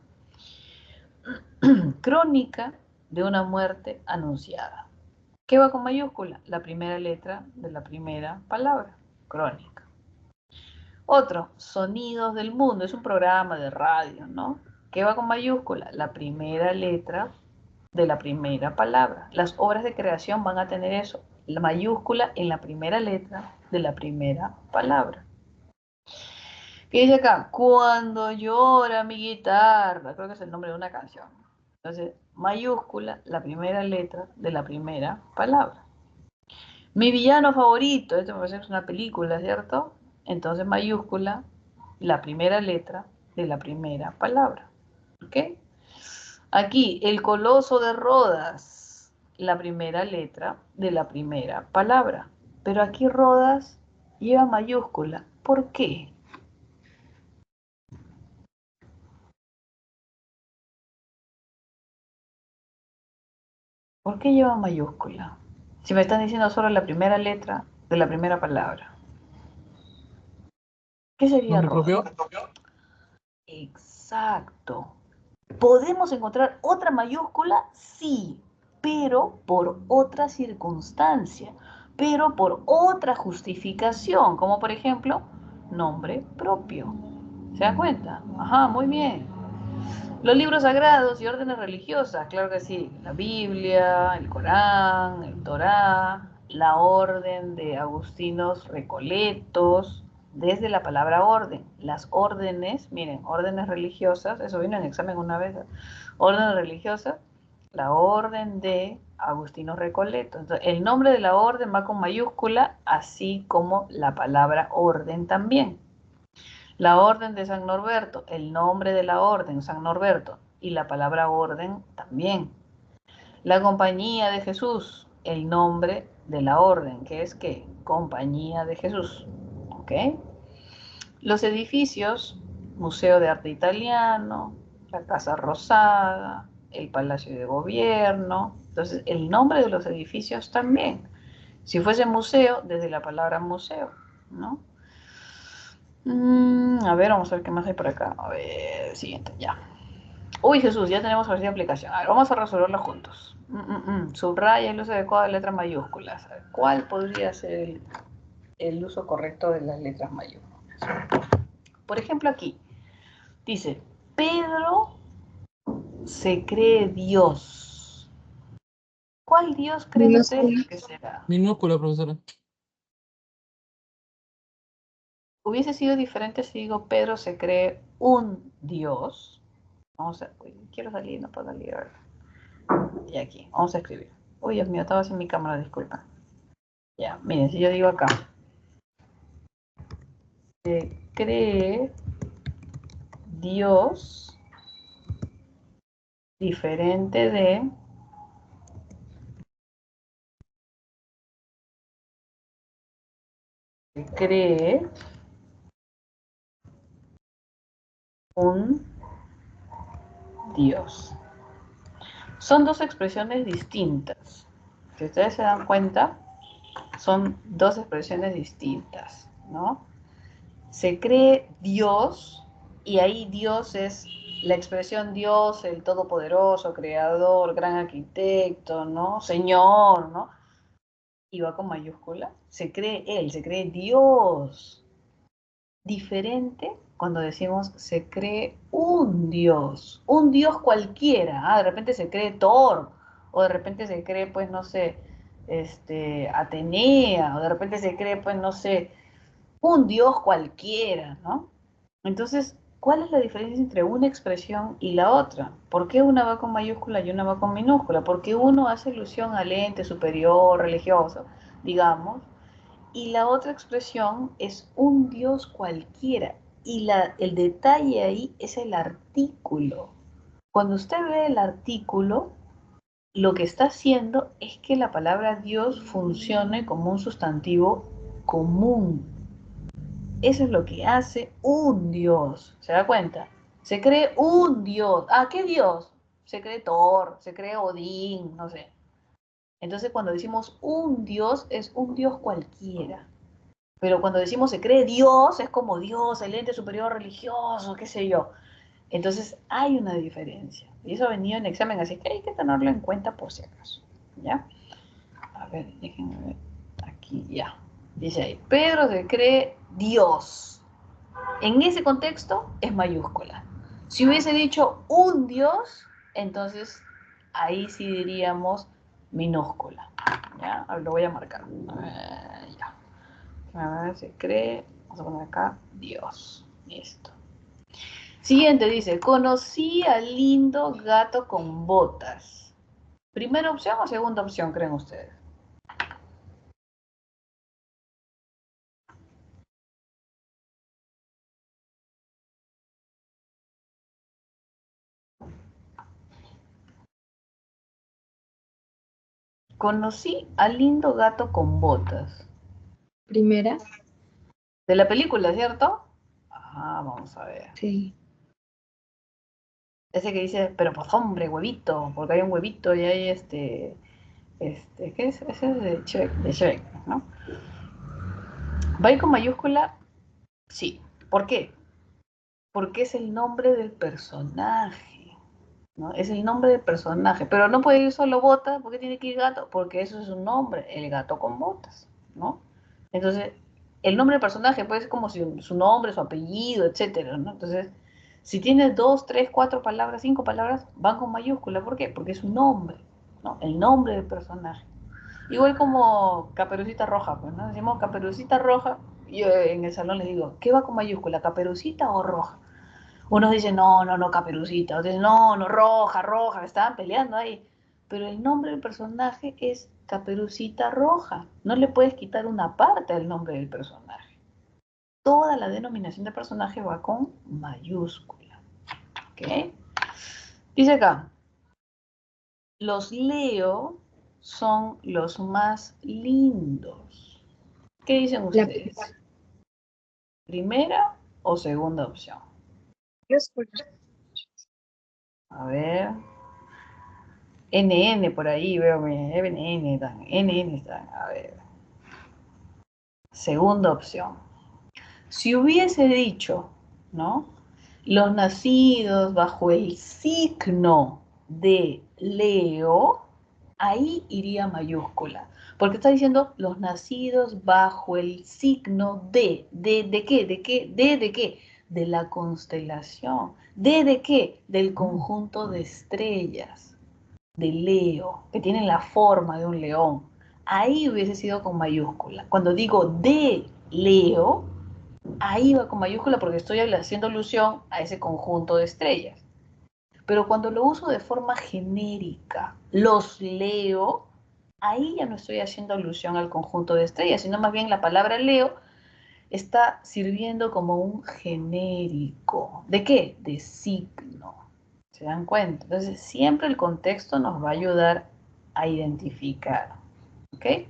crónica de una muerte anunciada. ¿Qué va con mayúscula? La primera letra de la primera palabra, crónica. Otro, sonidos del mundo, es un programa de radio, ¿no? ¿Qué va con mayúscula? La primera letra de la primera palabra. Las obras de creación van a tener eso, la mayúscula en la primera letra de la primera palabra. ¿Qué dice acá? Cuando llora mi guitarra, creo que es el nombre de una canción. Entonces, mayúscula, la primera letra de la primera palabra. Mi villano favorito, esto me parece que es una película, ¿cierto? Entonces, mayúscula, la primera letra de la primera palabra. ¿Ok? Aquí, el coloso de Rodas, la primera letra de la primera palabra. Pero aquí Rodas lleva mayúscula. ¿Por qué? ¿Por qué lleva mayúscula? Si me están diciendo solo la primera letra de la primera palabra. ¿Qué sería ¿Nombre Rodas? propio? Exacto. ¿Podemos encontrar otra mayúscula? Sí, pero por otra circunstancia, pero por otra justificación, como por ejemplo, nombre propio. ¿Se dan cuenta? Ajá, muy bien. Los libros sagrados y órdenes religiosas, claro que sí. La Biblia, el Corán, el Torá, la orden de Agustinos Recoletos, desde la palabra orden. Las órdenes, miren, órdenes religiosas, eso vino en examen una vez. Órdenes religiosas, la orden de Agustinos Recoletos. Entonces, el nombre de la orden va con mayúscula, así como la palabra orden también. La orden de San Norberto, el nombre de la orden, San Norberto, y la palabra orden también. La compañía de Jesús, el nombre de la orden, que es ¿qué? Compañía de Jesús. ¿Ok? Los edificios, Museo de Arte Italiano, la Casa Rosada, el Palacio de Gobierno. Entonces, el nombre de los edificios también. Si fuese museo, desde la palabra museo, ¿no? A ver, vamos a ver qué más hay por acá. A ver, siguiente, ya. Uy, Jesús, ya tenemos versión de aplicación. A ver, vamos a resolverlo juntos. Subraya el uso adecuado de letras mayúsculas. A ver, ¿cuál podría ser el uso correcto de las letras mayúsculas? Por ejemplo, aquí dice, Pedro se cree Dios. ¿Cuál Dios creen ustedes que será? Minúscula, profesora. Hubiese sido diferente si digo Pedro se cree un Dios. Vamos a, quiero salir, no puedo salir. Y aquí, vamos a escribir. Uy, Dios mío, estaba sin mi cámara, disculpa. Ya, miren, si yo digo acá, se cree Dios diferente de se cree un Dios. Son dos expresiones distintas. Si ustedes se dan cuenta, son dos expresiones distintas, ¿no? Se cree Dios, y ahí Dios es la expresión Dios, el todopoderoso, creador, gran arquitecto, ¿no? Señor, ¿no? Y va con mayúscula. Se cree Él, se cree Dios. Diferente cuando decimos se cree un Dios cualquiera. Ah, de repente se cree Thor, o de repente se cree, pues, no sé, Atenea, o de repente se cree, pues, no sé, un Dios cualquiera, ¿no? Entonces, ¿cuál es la diferencia entre una expresión y la otra? ¿Por qué una va con mayúscula y una va con minúscula? Porque uno hace alusión al ente superior, religioso, digamos, y la otra expresión es un Dios cualquiera. Y el detalle ahí es el artículo. Cuando usted ve el artículo, lo que está haciendo es que la palabra Dios funcione como un sustantivo común. Eso es lo que hace un Dios. ¿Se da cuenta? Se cree un Dios. Ah, ¿qué Dios? Se cree Thor, se cree Odín, no sé. Entonces cuando decimos un Dios, es un Dios cualquiera. Pero cuando decimos se cree Dios, es como Dios, el ente superior religioso, qué sé yo. Entonces hay una diferencia. Y eso ha venido en examen, así que hay que tenerlo en cuenta por si acaso. ¿Ya? A ver, déjenme ver. Aquí ya. Dice ahí, Pedro se cree Dios. En ese contexto es mayúscula. Si hubiese dicho un Dios, entonces ahí sí diríamos minúscula. ¿Ya? Lo voy a marcar. Ya. A ver, se cree. Vamos a poner acá Dios. Listo. Siguiente dice, conocí al lindo gato con botas. ¿Primera opción o segunda opción, creen ustedes? Conocí al lindo gato con botas. Primera, De la película, ¿cierto? Ah, vamos a ver. sí. Ese que dice, pero pues hombre, huevito, porque hay un huevito y hay ¿qué es? Ese es de Shrek, ¿no? ¿Va a ir con mayúscula? Sí. ¿Por qué? Porque es el nombre del personaje, ¿no? Es el nombre del personaje, pero no puede ir solo botas, ¿por qué tiene que ir gato? Porque eso es un nombre, el gato con botas, ¿no? Entonces, el nombre del personaje puede ser como si su nombre, su apellido, etcétera, ¿no? Entonces, si tiene 2, 3, 4 palabras, 5 palabras, van con mayúscula, ¿por qué? Porque es un nombre, ¿no? El nombre del personaje. Igual como Caperucita Roja, pues, ¿no? Decimos Caperucita Roja, y yo en el salón les digo, ¿qué va con mayúscula, Caperucita o Roja? Unos dicen, no, no, no, Caperucita. Otros dicen, no, no, Roja, Roja. Estaban peleando ahí. Pero el nombre del personaje es Caperucita Roja. No le puedes quitar una parte al nombre del personaje. Toda la denominación de personaje va con mayúscula. ¿Ok? Dice acá, los Leo son los más lindos. ¿Qué dicen La ustedes? ¿Primera o segunda opción? A ver. NN por ahí veo, NN están, NN están, a ver. Segunda opción. Si hubiese dicho, ¿no? Los nacidos bajo el signo de Leo, ahí iría mayúscula. Porque está diciendo los nacidos bajo el signo ¿de qué? ¿De qué? ¿De qué? De la constelación. ¿De qué? Del conjunto de estrellas de Leo, que tienen la forma de un león. Ahí hubiese sido con mayúscula. Cuando digo de Leo, ahí va con mayúscula porque estoy haciendo alusión a ese conjunto de estrellas. Pero cuando lo uso de forma genérica, los leo, ahí ya no estoy haciendo alusión al conjunto de estrellas, sino más bien la palabra leo está sirviendo como un genérico. ¿De qué? De signo. ¿Se dan cuenta? Entonces, siempre el contexto nos va a ayudar a identificar. ¿Ok?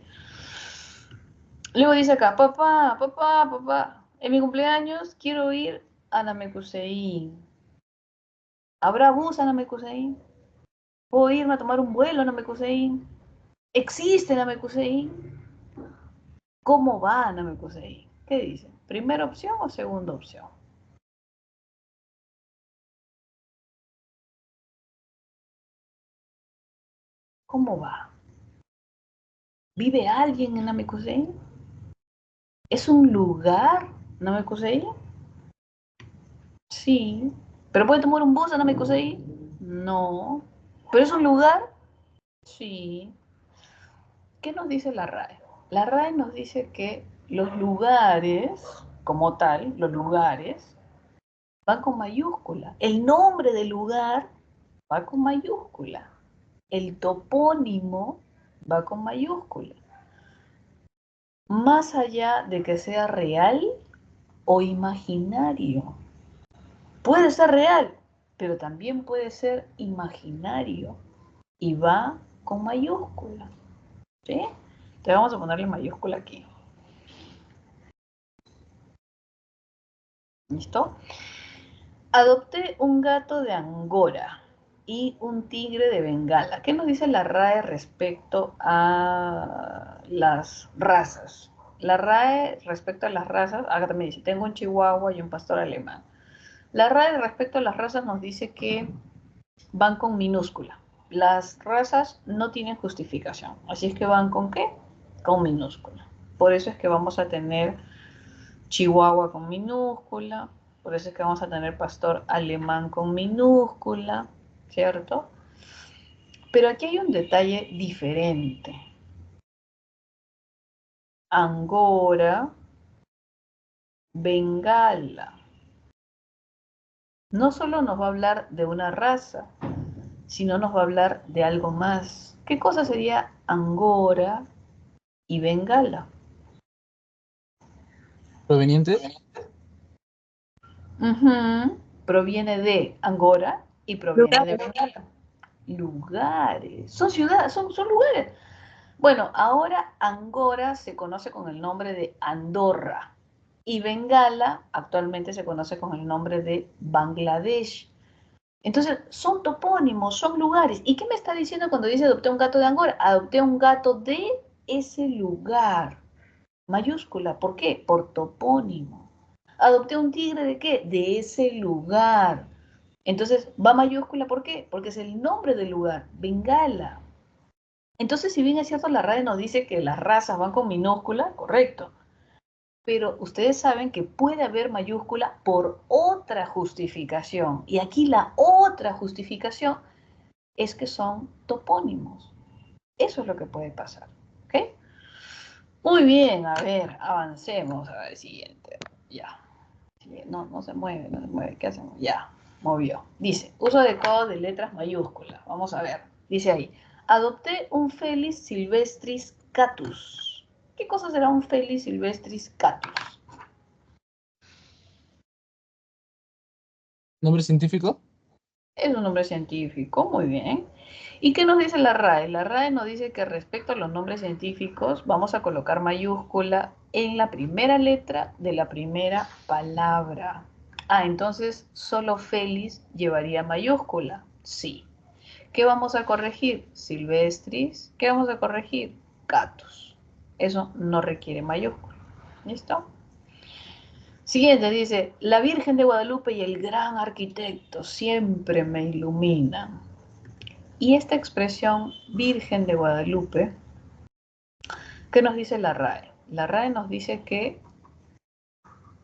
Luego dice acá, papá, papá, papá, en mi cumpleaños quiero ir a Namekusei. ¿Habrá bus a Namekusei? ¿Puedo irme a tomar un vuelo a Namekusei? ¿Existe Namekusei? ¿Cómo va Namekusei? ¿Qué dice? ¿Primera opción o segunda opción? ¿Cómo va? ¿Vive alguien en Namekusei? ¿Es un lugar Namekusei? Sí. ¿Pero puede tomar un bus a Namekusei? No. ¿Pero es un lugar? Sí. ¿Qué nos dice la RAE? La RAE nos dice que los lugares, como tal, los lugares, van con mayúscula. El nombre del lugar va con mayúscula. El topónimo va con mayúscula. Más allá de que sea real o imaginario. Puede ser real, pero también puede ser imaginario y va con mayúscula. ¿Sí? Entonces vamos a ponerle mayúscula aquí. ¿Listo? Adopté un gato de Angora y un tigre de Bengala. ¿Qué nos dice la RAE respecto a las razas? La RAE respecto a las razas, acá también dice, tengo un chihuahua y un pastor alemán. La RAE respecto a las razas nos dice que van con minúscula. Las razas no tienen justificación, así es que van con ¿qué? Con minúscula. Por eso es que vamos a tener chihuahua con minúscula, por eso es que vamos a tener pastor alemán con minúscula, ¿cierto? Pero aquí hay un detalle diferente. Angora, Bengala. No solo nos va a hablar de una raza, sino nos va a hablar de algo más. ¿Qué cosa sería Angora y Bengala? ¿Provenientes? Proviene de Angora y proviene de Bengala. Lugares. Son ciudades, son lugares. Bueno, ahora Angora se conoce con el nombre de Andorra y Bengala actualmente se conoce con el nombre de Bangladesh. Entonces, son topónimos, son lugares. ¿Y qué me está diciendo cuando dice adopté un gato de Angora? Adopté un gato de ese lugar. Mayúscula, ¿por qué? Por topónimo. Adopté un tigre de qué? De ese lugar. Entonces, va mayúscula, ¿por qué? Porque es el nombre del lugar, Bengala. Entonces, si bien es cierto, la RAE nos dice que las razas van con minúscula, correcto. Pero ustedes saben que puede haber mayúscula por otra justificación. Y aquí la otra justificación es que son topónimos. Eso es lo que puede pasar. ¿Ok? Muy bien, a ver, avancemos a ver, siguiente. Ya. No se mueve, no se mueve. ¿Qué hacemos? Ya, movió. Dice, uso adecuado de letras mayúsculas. Vamos a ver. Dice ahí, adopté un Felis silvestris catus. ¿Qué cosa será un Felis silvestris catus? ¿Nombre científico? Es un nombre científico, muy bien. ¿Y qué nos dice la RAE? La RAE nos dice que respecto a los nombres científicos vamos a colocar mayúscula en la primera letra de la primera palabra. Ah, entonces solo Felis llevaría mayúscula. Sí. ¿Qué vamos a corregir? Silvestris. ¿Qué vamos a corregir? Catus. Eso no requiere mayúscula. ¿Listo? Siguiente dice, la Virgen de Guadalupe y el gran arquitecto siempre me iluminan. Y esta expresión Virgen de Guadalupe, ¿qué nos dice la RAE? La RAE nos dice que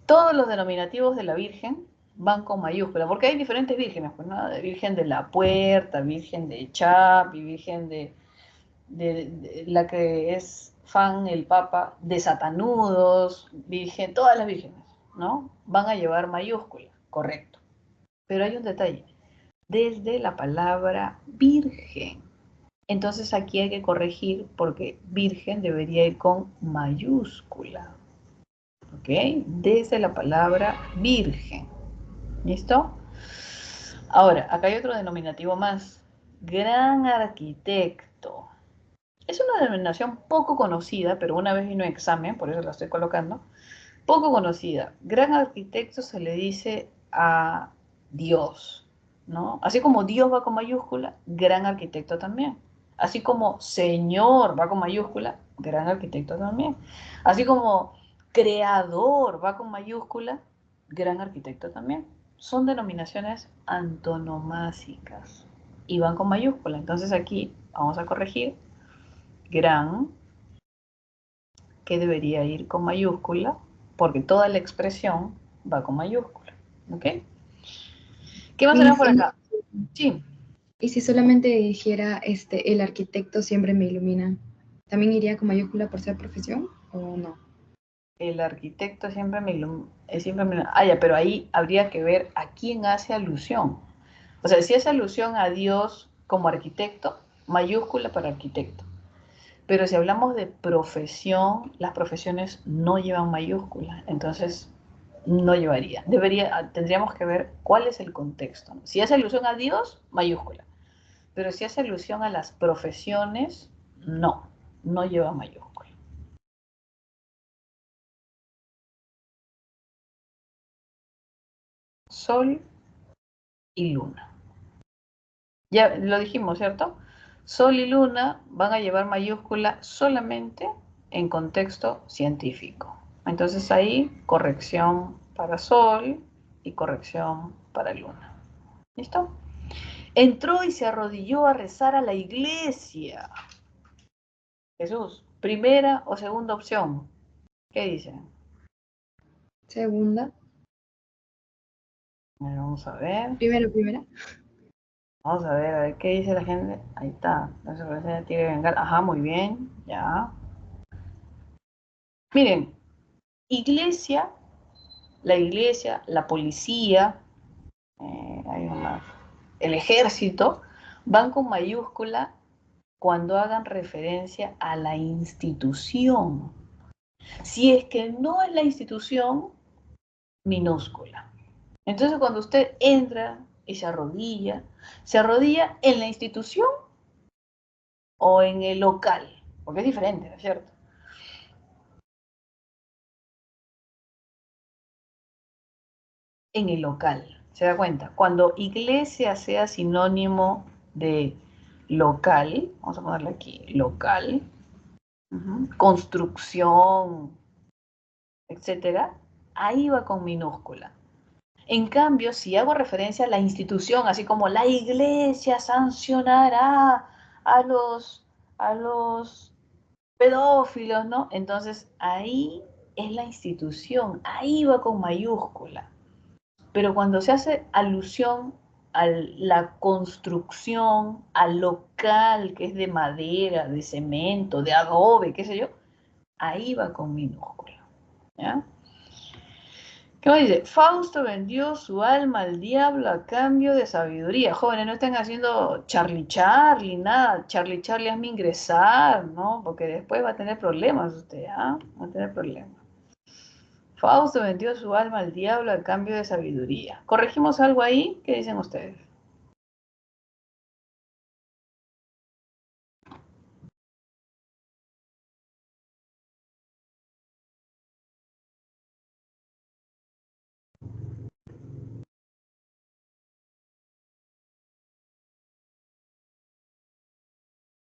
todos los denominativos de la Virgen van con mayúscula, porque hay diferentes vírgenes, pues, ¿no? De Virgen de la Puerta, Virgen de Chapi, Virgen de la que es fan el Papa, de Satanudos, Virgen, todas las vírgenes, ¿no? Van a llevar mayúscula, correcto. Pero hay un detalle, desde la palabra virgen. Entonces aquí hay que corregir porque virgen debería ir con mayúscula. ¿Ok? Desde la palabra virgen. ¿Listo? Ahora, acá hay otro denominativo más. Gran arquitecto. Es una denominación poco conocida, pero una vez vino un examen, por eso la estoy colocando. Poco conocida. Gran arquitecto se le dice a Dios, ¿no? Así como Dios va con mayúscula, gran arquitecto también. Así como Señor va con mayúscula, gran arquitecto también. Así como Creador va con mayúscula, gran arquitecto también. Son denominaciones antonomásicas y van con mayúscula. Entonces aquí vamos a corregir gran, que debería ir con mayúscula, porque toda la expresión va con mayúscula. ¿Ok? ¿Qué más tenemos por acá? Sí. Y si solamente dijera el arquitecto siempre me ilumina, ¿también iría con mayúscula por ser profesión o no? El arquitecto siempre me ilumina. Ah, ya, pero ahí habría que ver a quién hace alusión. O sea, si hace alusión a Dios como arquitecto, mayúscula para arquitecto. Pero si hablamos de profesión, las profesiones no llevan mayúscula. Entonces, no llevaría. Tendríamos que ver cuál es el contexto, ¿no? Si hace alusión a Dios, mayúscula. Pero si hace alusión a las profesiones, no lleva mayúscula. Sol y luna. Ya lo dijimos, ¿cierto? Sol y luna van a llevar mayúscula solamente en contexto científico. Entonces ahí corrección para sol y corrección para luna. ¿Listo? Entró y se arrodilló a rezar a la iglesia. Jesús, primera o segunda opción. ¿Qué dicen? Segunda. Vamos a ver. Primera. Vamos a ver qué dice la gente. Ahí está. La Secretaría tiene que vengar. Ajá, muy bien. Ya. Miren, iglesia, la policía, hay más, el ejército, van con mayúscula cuando hagan referencia a la institución. Si es que no es la institución, minúscula. Entonces, cuando usted entra y se arrodilla en la institución o en el local, porque es diferente, ¿no es cierto? En el local, ¿se da cuenta? Cuando iglesia sea sinónimo de local, vamos a ponerle aquí, local, construcción, etcétera, ahí va con minúscula. En cambio, si hago referencia a la institución, así como la iglesia sancionará a los pedófilos, ¿no? Entonces ahí es la institución, ahí va con mayúscula. Pero cuando se hace alusión a la construcción, al local que es de madera, de cemento, de adobe, qué sé yo, ahí va con minúscula. ¿Ya? ¿Qué más dice? Fausto vendió su alma al diablo a cambio de sabiduría. Jóvenes, no estén haciendo Charlie, nada. Charlie, hazme ingresar, ¿no? Porque después va a tener problemas usted, ¿ah? Va a tener problemas. Fausto vendió su alma al diablo a cambio de sabiduría. ¿Corregimos algo ahí? ¿Qué dicen ustedes?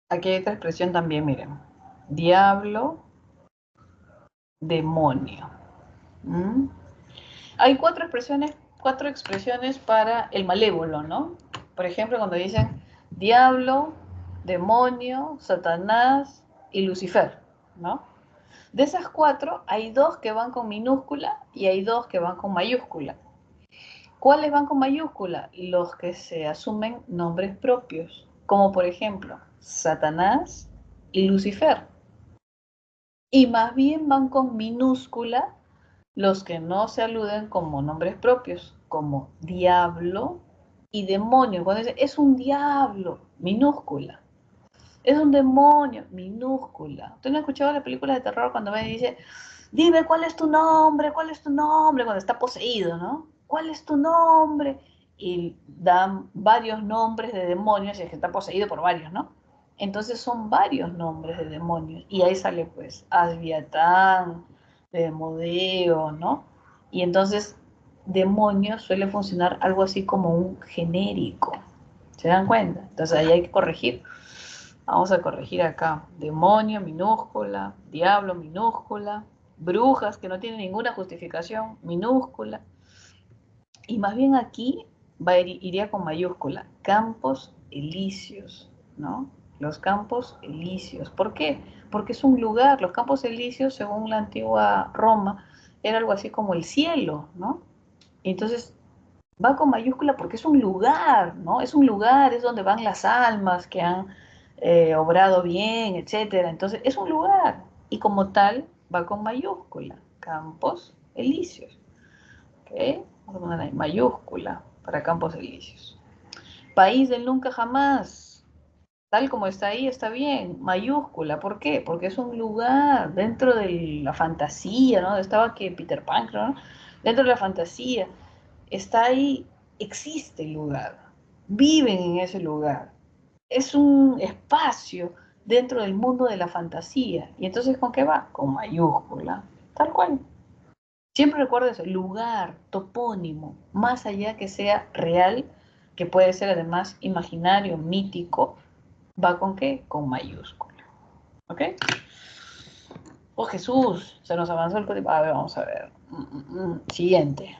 Aquí hay otra expresión también, miren. Diablo, demonio. ¿Mm? Hay cuatro expresiones para el malévolo, ¿no? Por ejemplo, cuando dicen diablo, demonio, Satanás y Lucifer, ¿no? De esas cuatro, hay dos que van con minúscula y hay dos que van con mayúscula. ¿Cuáles van con mayúscula? Los que se asumen nombres propios, como por ejemplo Satanás y Lucifer. Y más bien van con minúscula los que no se aluden como nombres propios, como diablo y demonio. Cuando dice, es un diablo, minúscula. Es un demonio, minúscula. ¿Usted no ha escuchado las películas de terror cuando me dice, dime cuál es tu nombre, cuando está poseído, ¿no? ¿Cuál es tu nombre? Y dan varios nombres de demonios, y es que está poseído por varios, ¿no? Entonces son varios nombres de demonios. Y ahí sale pues Asviatán, Demodeo, ¿no? Y entonces demonio suele funcionar algo así como un genérico. ¿Se dan cuenta? Entonces ahí hay que corregir. Vamos a corregir acá. Demonio, minúscula. Diablo, minúscula. Brujas, que no tienen ninguna justificación, minúscula. Y más bien aquí iría con mayúscula. Campos elíseos, ¿no? Los campos elíseos. ¿Por qué? Porque es un lugar. Los campos elíseos, según la antigua Roma, era algo así como el cielo, ¿no? Y entonces va con mayúscula porque es un lugar, ¿no? Es un lugar, es donde van las almas que han obrado bien, etcétera. Entonces, es un lugar y como tal va con mayúscula, Campos Elíseos. ¿Ok? Vamos a poner ahí, mayúscula para Campos Elíseos. País del nunca jamás, tal como está ahí, está bien, mayúscula. ¿Por qué? Porque es un lugar dentro de la fantasía, ¿no? Estaba que Peter Pan, ¿no? Dentro de la fantasía, está ahí, existe el lugar, viven en ese lugar. Es un espacio dentro del mundo de la fantasía. ¿Y entonces con qué va? Con mayúscula, tal cual. Siempre recuerda eso, lugar, topónimo, más allá que sea real, que puede ser además imaginario, mítico, ¿va con qué? Con mayúscula. ¿Ok? Oh Jesús, se nos avanzó el código. A ver, vamos a ver. Siguiente.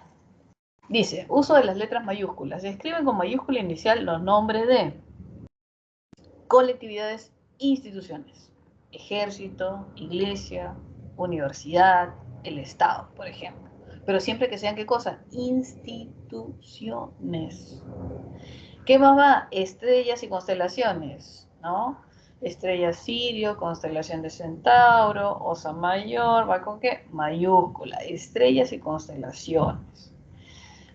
Dice, uso de las letras mayúsculas. Se escriben con mayúscula inicial los nombres de colectividades, instituciones. Ejército, iglesia, universidad, el Estado, por ejemplo. Pero siempre que sean, ¿qué cosa? Instituciones. ¿Qué más va? Estrellas y constelaciones, ¿no? Estrella Sirio, constelación de Centauro, Osa Mayor, ¿va con qué? Mayúscula, estrellas y constelaciones.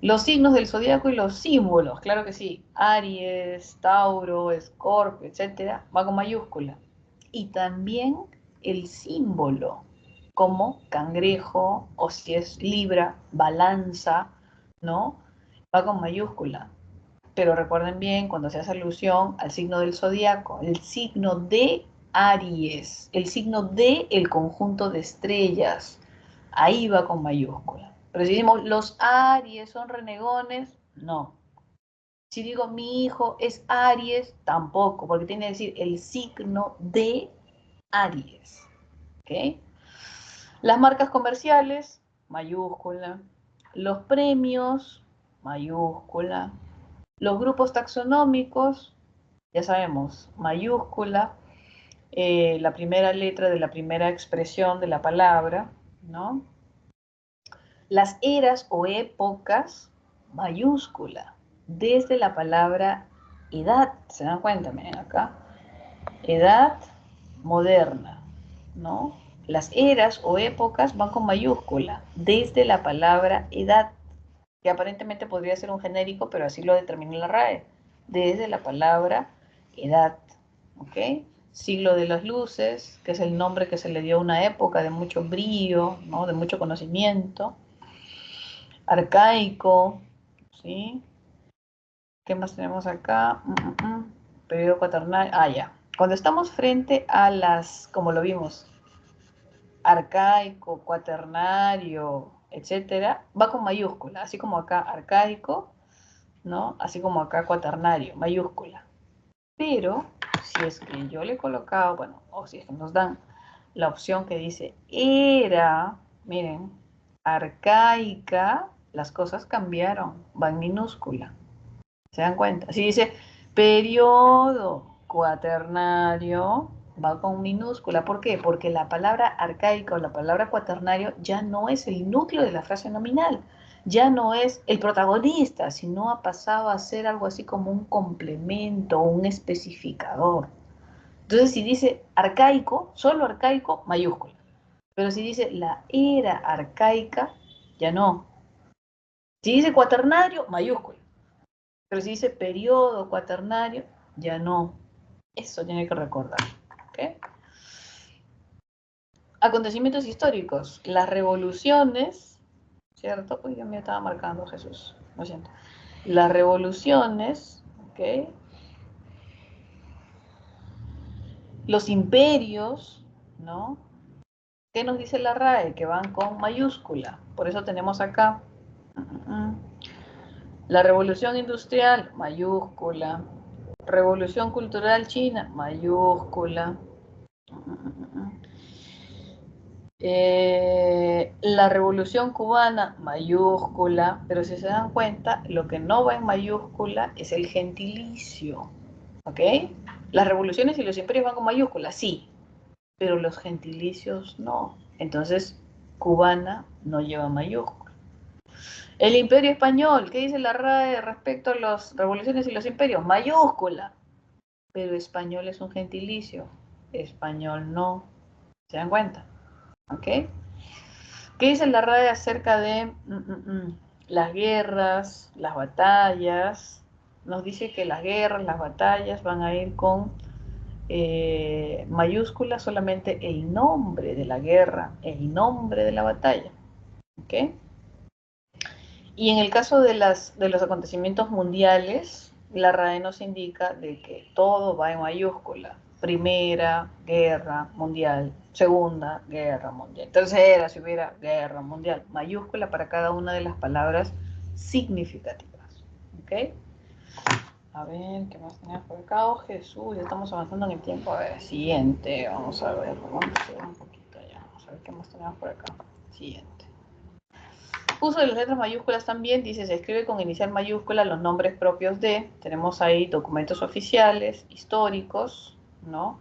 Los signos del zodiaco y los símbolos, claro que sí, Aries, Tauro, Escorpio, etcétera, va con mayúscula. Y también el símbolo, como cangrejo, o si es Libra, balanza, ¿no? Va con mayúscula. Pero recuerden bien, cuando se hace alusión al signo del zodiaco, el signo de Aries, el signo de el conjunto de estrellas, ahí va con mayúscula. Pero si decimos los Aries son renegones, no. Si digo mi hijo es Aries, tampoco, porque tiene que decir el signo de Aries. ¿Ok? Las marcas comerciales, mayúscula. Los premios, mayúscula. Los grupos taxonómicos, ya sabemos, mayúscula, la primera letra de la primera expresión de la palabra, ¿no? Las eras o épocas, mayúscula, desde la palabra edad, ¿se dan cuenta? Miren acá, edad moderna, ¿no? Las eras o épocas van con mayúscula, desde la palabra edad, que aparentemente podría ser un genérico, pero así lo determina la RAE, desde la palabra edad, ¿ok? Siglo de las luces, que es el nombre que se le dio a una época de mucho brillo, ¿no? De mucho conocimiento. Arcaico, ¿sí? ¿Qué más tenemos acá? Periodo cuaternario, ya. Cuando estamos frente a las, como lo vimos, arcaico, cuaternario, etcétera, va con mayúscula, así como acá arcaico, ¿no? Así como acá cuaternario, mayúscula. Pero si es que yo le he colocado, bueno, o si es que nos dan la opción que dice era, miren, arcaica, las cosas cambiaron, va en minúscula. ¿Se dan cuenta? Si dice periodo cuaternario, va con minúscula. ¿Por qué? Porque la palabra arcaico o la palabra cuaternario ya no es el núcleo de la frase nominal, ya no es el protagonista, sino ha pasado a ser algo así como un complemento, un especificador. Entonces, si dice arcaico, solo arcaico, mayúscula. Pero si dice la era arcaica, ya no. Si dice cuaternario, mayúscula. Pero si dice periodo cuaternario, ya no. Eso tiene que recordar. ¿Okay? Acontecimientos históricos. Las revoluciones, ¿cierto? Uy, ya me estaba marcando Jesús. Lo siento. Las revoluciones, ¿ok? Los imperios, ¿no? ¿Qué nos dice la RAE? Que van con mayúscula. Por eso tenemos acá la revolución industrial, mayúscula. Revolución cultural china, mayúscula. La revolución cubana, mayúscula. Pero si se dan cuenta, lo que no va en mayúscula es el gentilicio. ¿Ok? Las revoluciones y los imperios van con mayúscula, sí. Pero los gentilicios no. Entonces, cubana no lleva mayúscula. El imperio español, ¿qué dice la RAE respecto a las revoluciones y los imperios? Mayúscula. Pero español es un gentilicio. Español no. ¿Se dan cuenta? ¿Ok? ¿Qué dice la RAE acerca de las guerras, las batallas? Nos dice que las guerras, las batallas van a ir con mayúscula solamente el nombre de la guerra, el nombre de la batalla. ¿Ok? Y en el caso de los acontecimientos mundiales, la RAE nos indica de que todo va en mayúscula. Primera Guerra Mundial, Segunda Guerra Mundial, Tercera, si hubiera Guerra Mundial, mayúscula para cada una de las palabras significativas. ¿Ok? A ver, ¿qué más tenemos por acá? Oh, Jesús, ya estamos avanzando en el tiempo. A ver, siguiente, vamos a ver, vamos a subir un poquito ya. Vamos a ver qué más tenemos por acá. Siguiente. Uso de las letras mayúsculas también, dice, se escribe con inicial mayúscula los nombres propios de, tenemos ahí documentos oficiales, históricos, ¿no?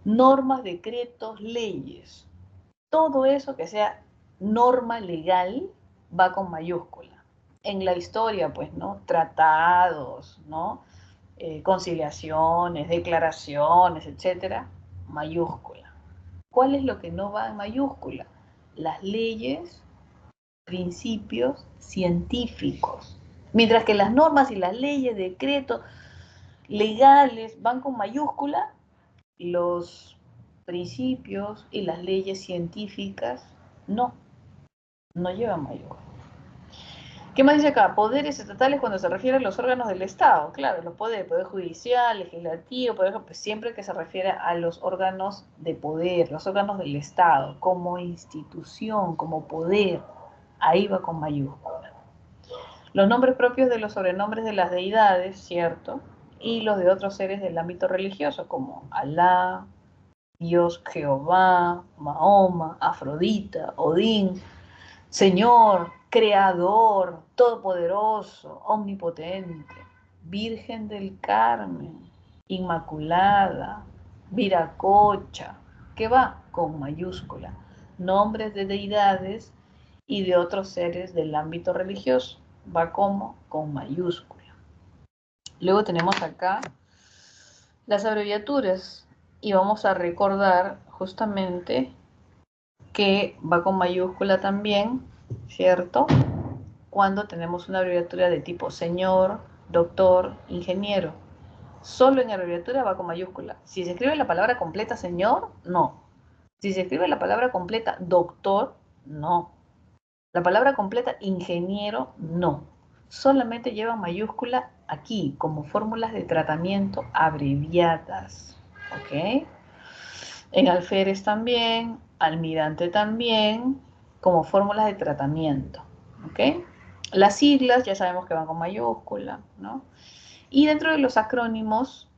Normas, decretos, leyes. Todo eso que sea norma legal va con mayúscula. En la historia, pues, ¿no? Tratados, ¿no? Conciliaciones, declaraciones, etcétera, mayúscula. ¿Cuál es lo que no va en mayúscula? Las leyes, principios científicos. Mientras que las normas y las leyes, decretos legales van con mayúscula, los principios y las leyes científicas no llevan mayúscula. ¿Qué más dice acá? Poderes estatales cuando se refiere a los órganos del Estado. Claro, los poderes, poder judicial, legislativo, por ejemplo, siempre que se refiere a los órganos de poder, los órganos del Estado, como institución, como poder, ahí va con mayúscula. Los nombres propios de los sobrenombres de las deidades, ¿cierto? Y los de otros seres del ámbito religioso, como Alá, Dios Jehová, Mahoma, Afrodita, Odín, Señor, Creador, Todopoderoso, Omnipotente, Virgen del Carmen, Inmaculada, Viracocha, que va con mayúscula, nombres de deidades y de otros seres del ámbito religioso, va como con mayúscula. Luego tenemos acá las abreviaturas y vamos a recordar justamente que va con mayúscula también, ¿cierto? Cuando tenemos una abreviatura de tipo señor, doctor, ingeniero. Solo en abreviatura va con mayúscula. Si se escribe la palabra completa señor, no. Si se escribe la palabra completa doctor, no. La palabra completa ingeniero, no. Solamente lleva mayúscula aquí, como fórmulas de tratamiento abreviadas. ¿Ok? En alférez también, almirante también, como fórmulas de tratamiento. ¿Ok? Las siglas ya sabemos que van con mayúscula, ¿no? Y dentro de los acrónimos,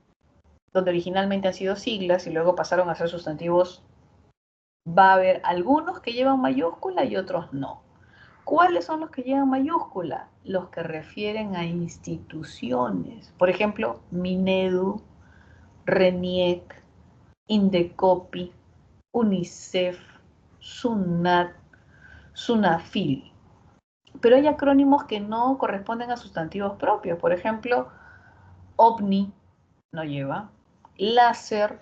donde originalmente han sido siglas y luego pasaron a ser sustantivos, va a haber algunos que llevan mayúscula y otros no. ¿Cuáles son los que llevan mayúscula? Los que refieren a instituciones. Por ejemplo, Minedu, RENIEC, Indecopi, UNICEF, SUNAT, SUNAFIL. Pero hay acrónimos que no corresponden a sustantivos propios. Por ejemplo, OVNI no lleva, láser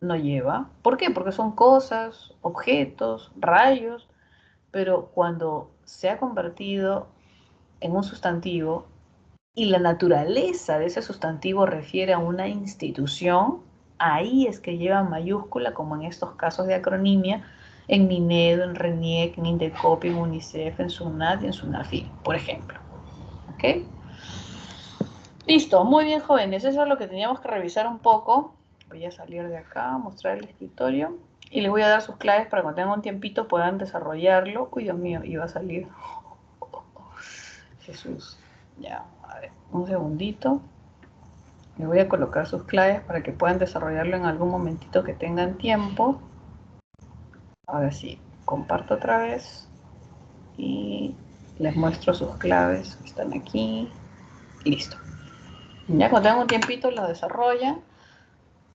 no lleva. ¿Por qué? Porque son cosas, objetos, rayos, pero cuando se ha convertido en un sustantivo y la naturaleza de ese sustantivo refiere a una institución, ahí es que lleva mayúscula, como en estos casos de acronimia, en Minedo, en RENIEC, en Indecopi, en UNICEF, en SUNAT y en SUNAFIL, por ejemplo. ¿Ok? Listo, muy bien, jóvenes. Eso es lo que teníamos que revisar un poco. Voy a salir de acá, mostrar el escritorio y les voy a dar sus claves para cuando tengan un tiempito puedan desarrollarlo. Uy, Dios mío, iba a salir. Jesús. Ya, a ver, un segundito. Les voy a colocar sus claves para que puedan desarrollarlo en algún momentito que tengan tiempo. Ahora sí, comparto otra vez y les muestro sus claves que están aquí. Listo. Ya cuando tengan un tiempito lo desarrollan.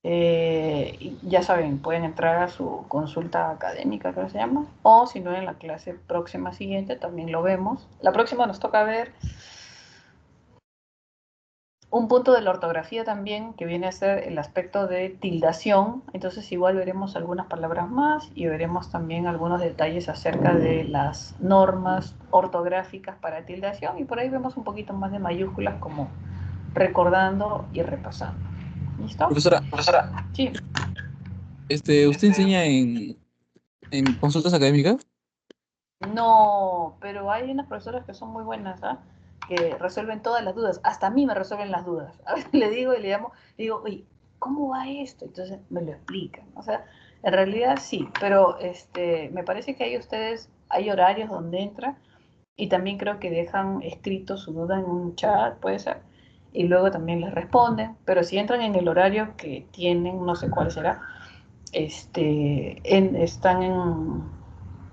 Ya saben, pueden entrar a su consulta académica, creo que se llama, o si no en la clase próxima siguiente también lo vemos. La próxima nos toca ver un punto de la ortografía también, que viene a ser el aspecto de tildación. Entonces igual veremos algunas palabras más y veremos también algunos detalles acerca de las normas ortográficas para tildación, y por ahí vemos un poquito más de mayúsculas, como recordando y repasando. ¿Listo? Profesora, Sí. ¿usted enseña en consultas académicas? No, pero hay unas profesoras que son muy buenas, ¿ah? Que resuelven todas las dudas. Hasta a mí me resuelven las dudas. A veces le digo y le llamo, le digo, oye, ¿cómo va esto? Entonces me lo explican. O sea, en realidad sí, pero me parece que hay horarios donde entra y también creo que dejan escrito su duda en un chat, puede ser, y luego también les responden, pero si entran en el horario que tienen, no sé cuál será, están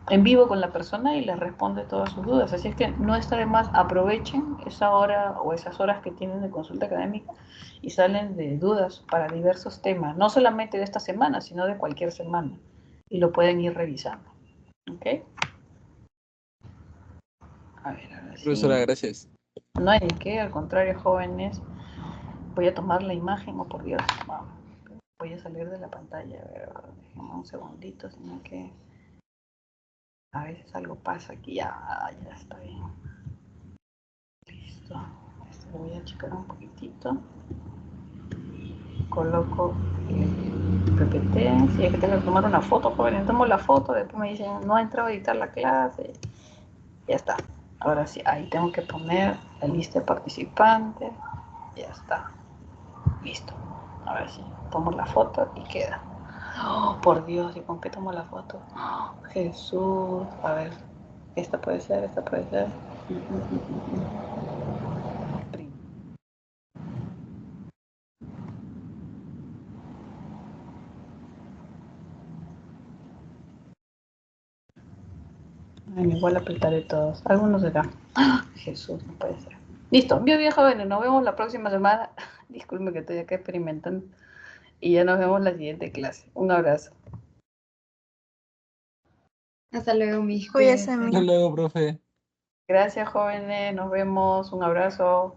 en vivo con la persona y les responde todas sus dudas. Así es que no está de más, aprovechen esa hora o esas horas que tienen de consulta académica y salen de dudas para diversos temas, no solamente de esta semana, sino de cualquier semana. Y lo pueden ir revisando. ¿Ok? A ver, ahora sí. Profesora, gracias. No hay de qué, al contrario, jóvenes. Voy a tomar la imagen, oh por Dios. Vamos. Voy a salir de la pantalla, a ver, déjenme un segundito, sino que a veces algo pasa aquí. Ya está bien. Listo. Esto lo voy a achicar un poquitito. Coloco el PPT. Si es que tengo que tomar una foto, jóvenes, tomo la foto. Después me dicen, no ha entrado a editar la clase. Ya está. Ahora sí, ahí tengo que poner la lista de participantes. Ya está. Listo. Ahora sí, tomo la foto y queda. Oh, por Dios, ¿y con qué tomo la foto? Oh, Jesús. A ver, esta puede ser, esta puede ser. Bueno, igual apretaré todos. Algunos será. Jesús, no puede ser. Listo, bien, bien, jóvenes. Nos vemos la próxima semana. Disculpe que estoy acá experimentando. Y ya nos vemos en la siguiente clase. Un abrazo. Hasta luego, mis Cuídese, cuídense. Hasta mi. luego, profe. Gracias, jóvenes. Nos vemos. Un abrazo.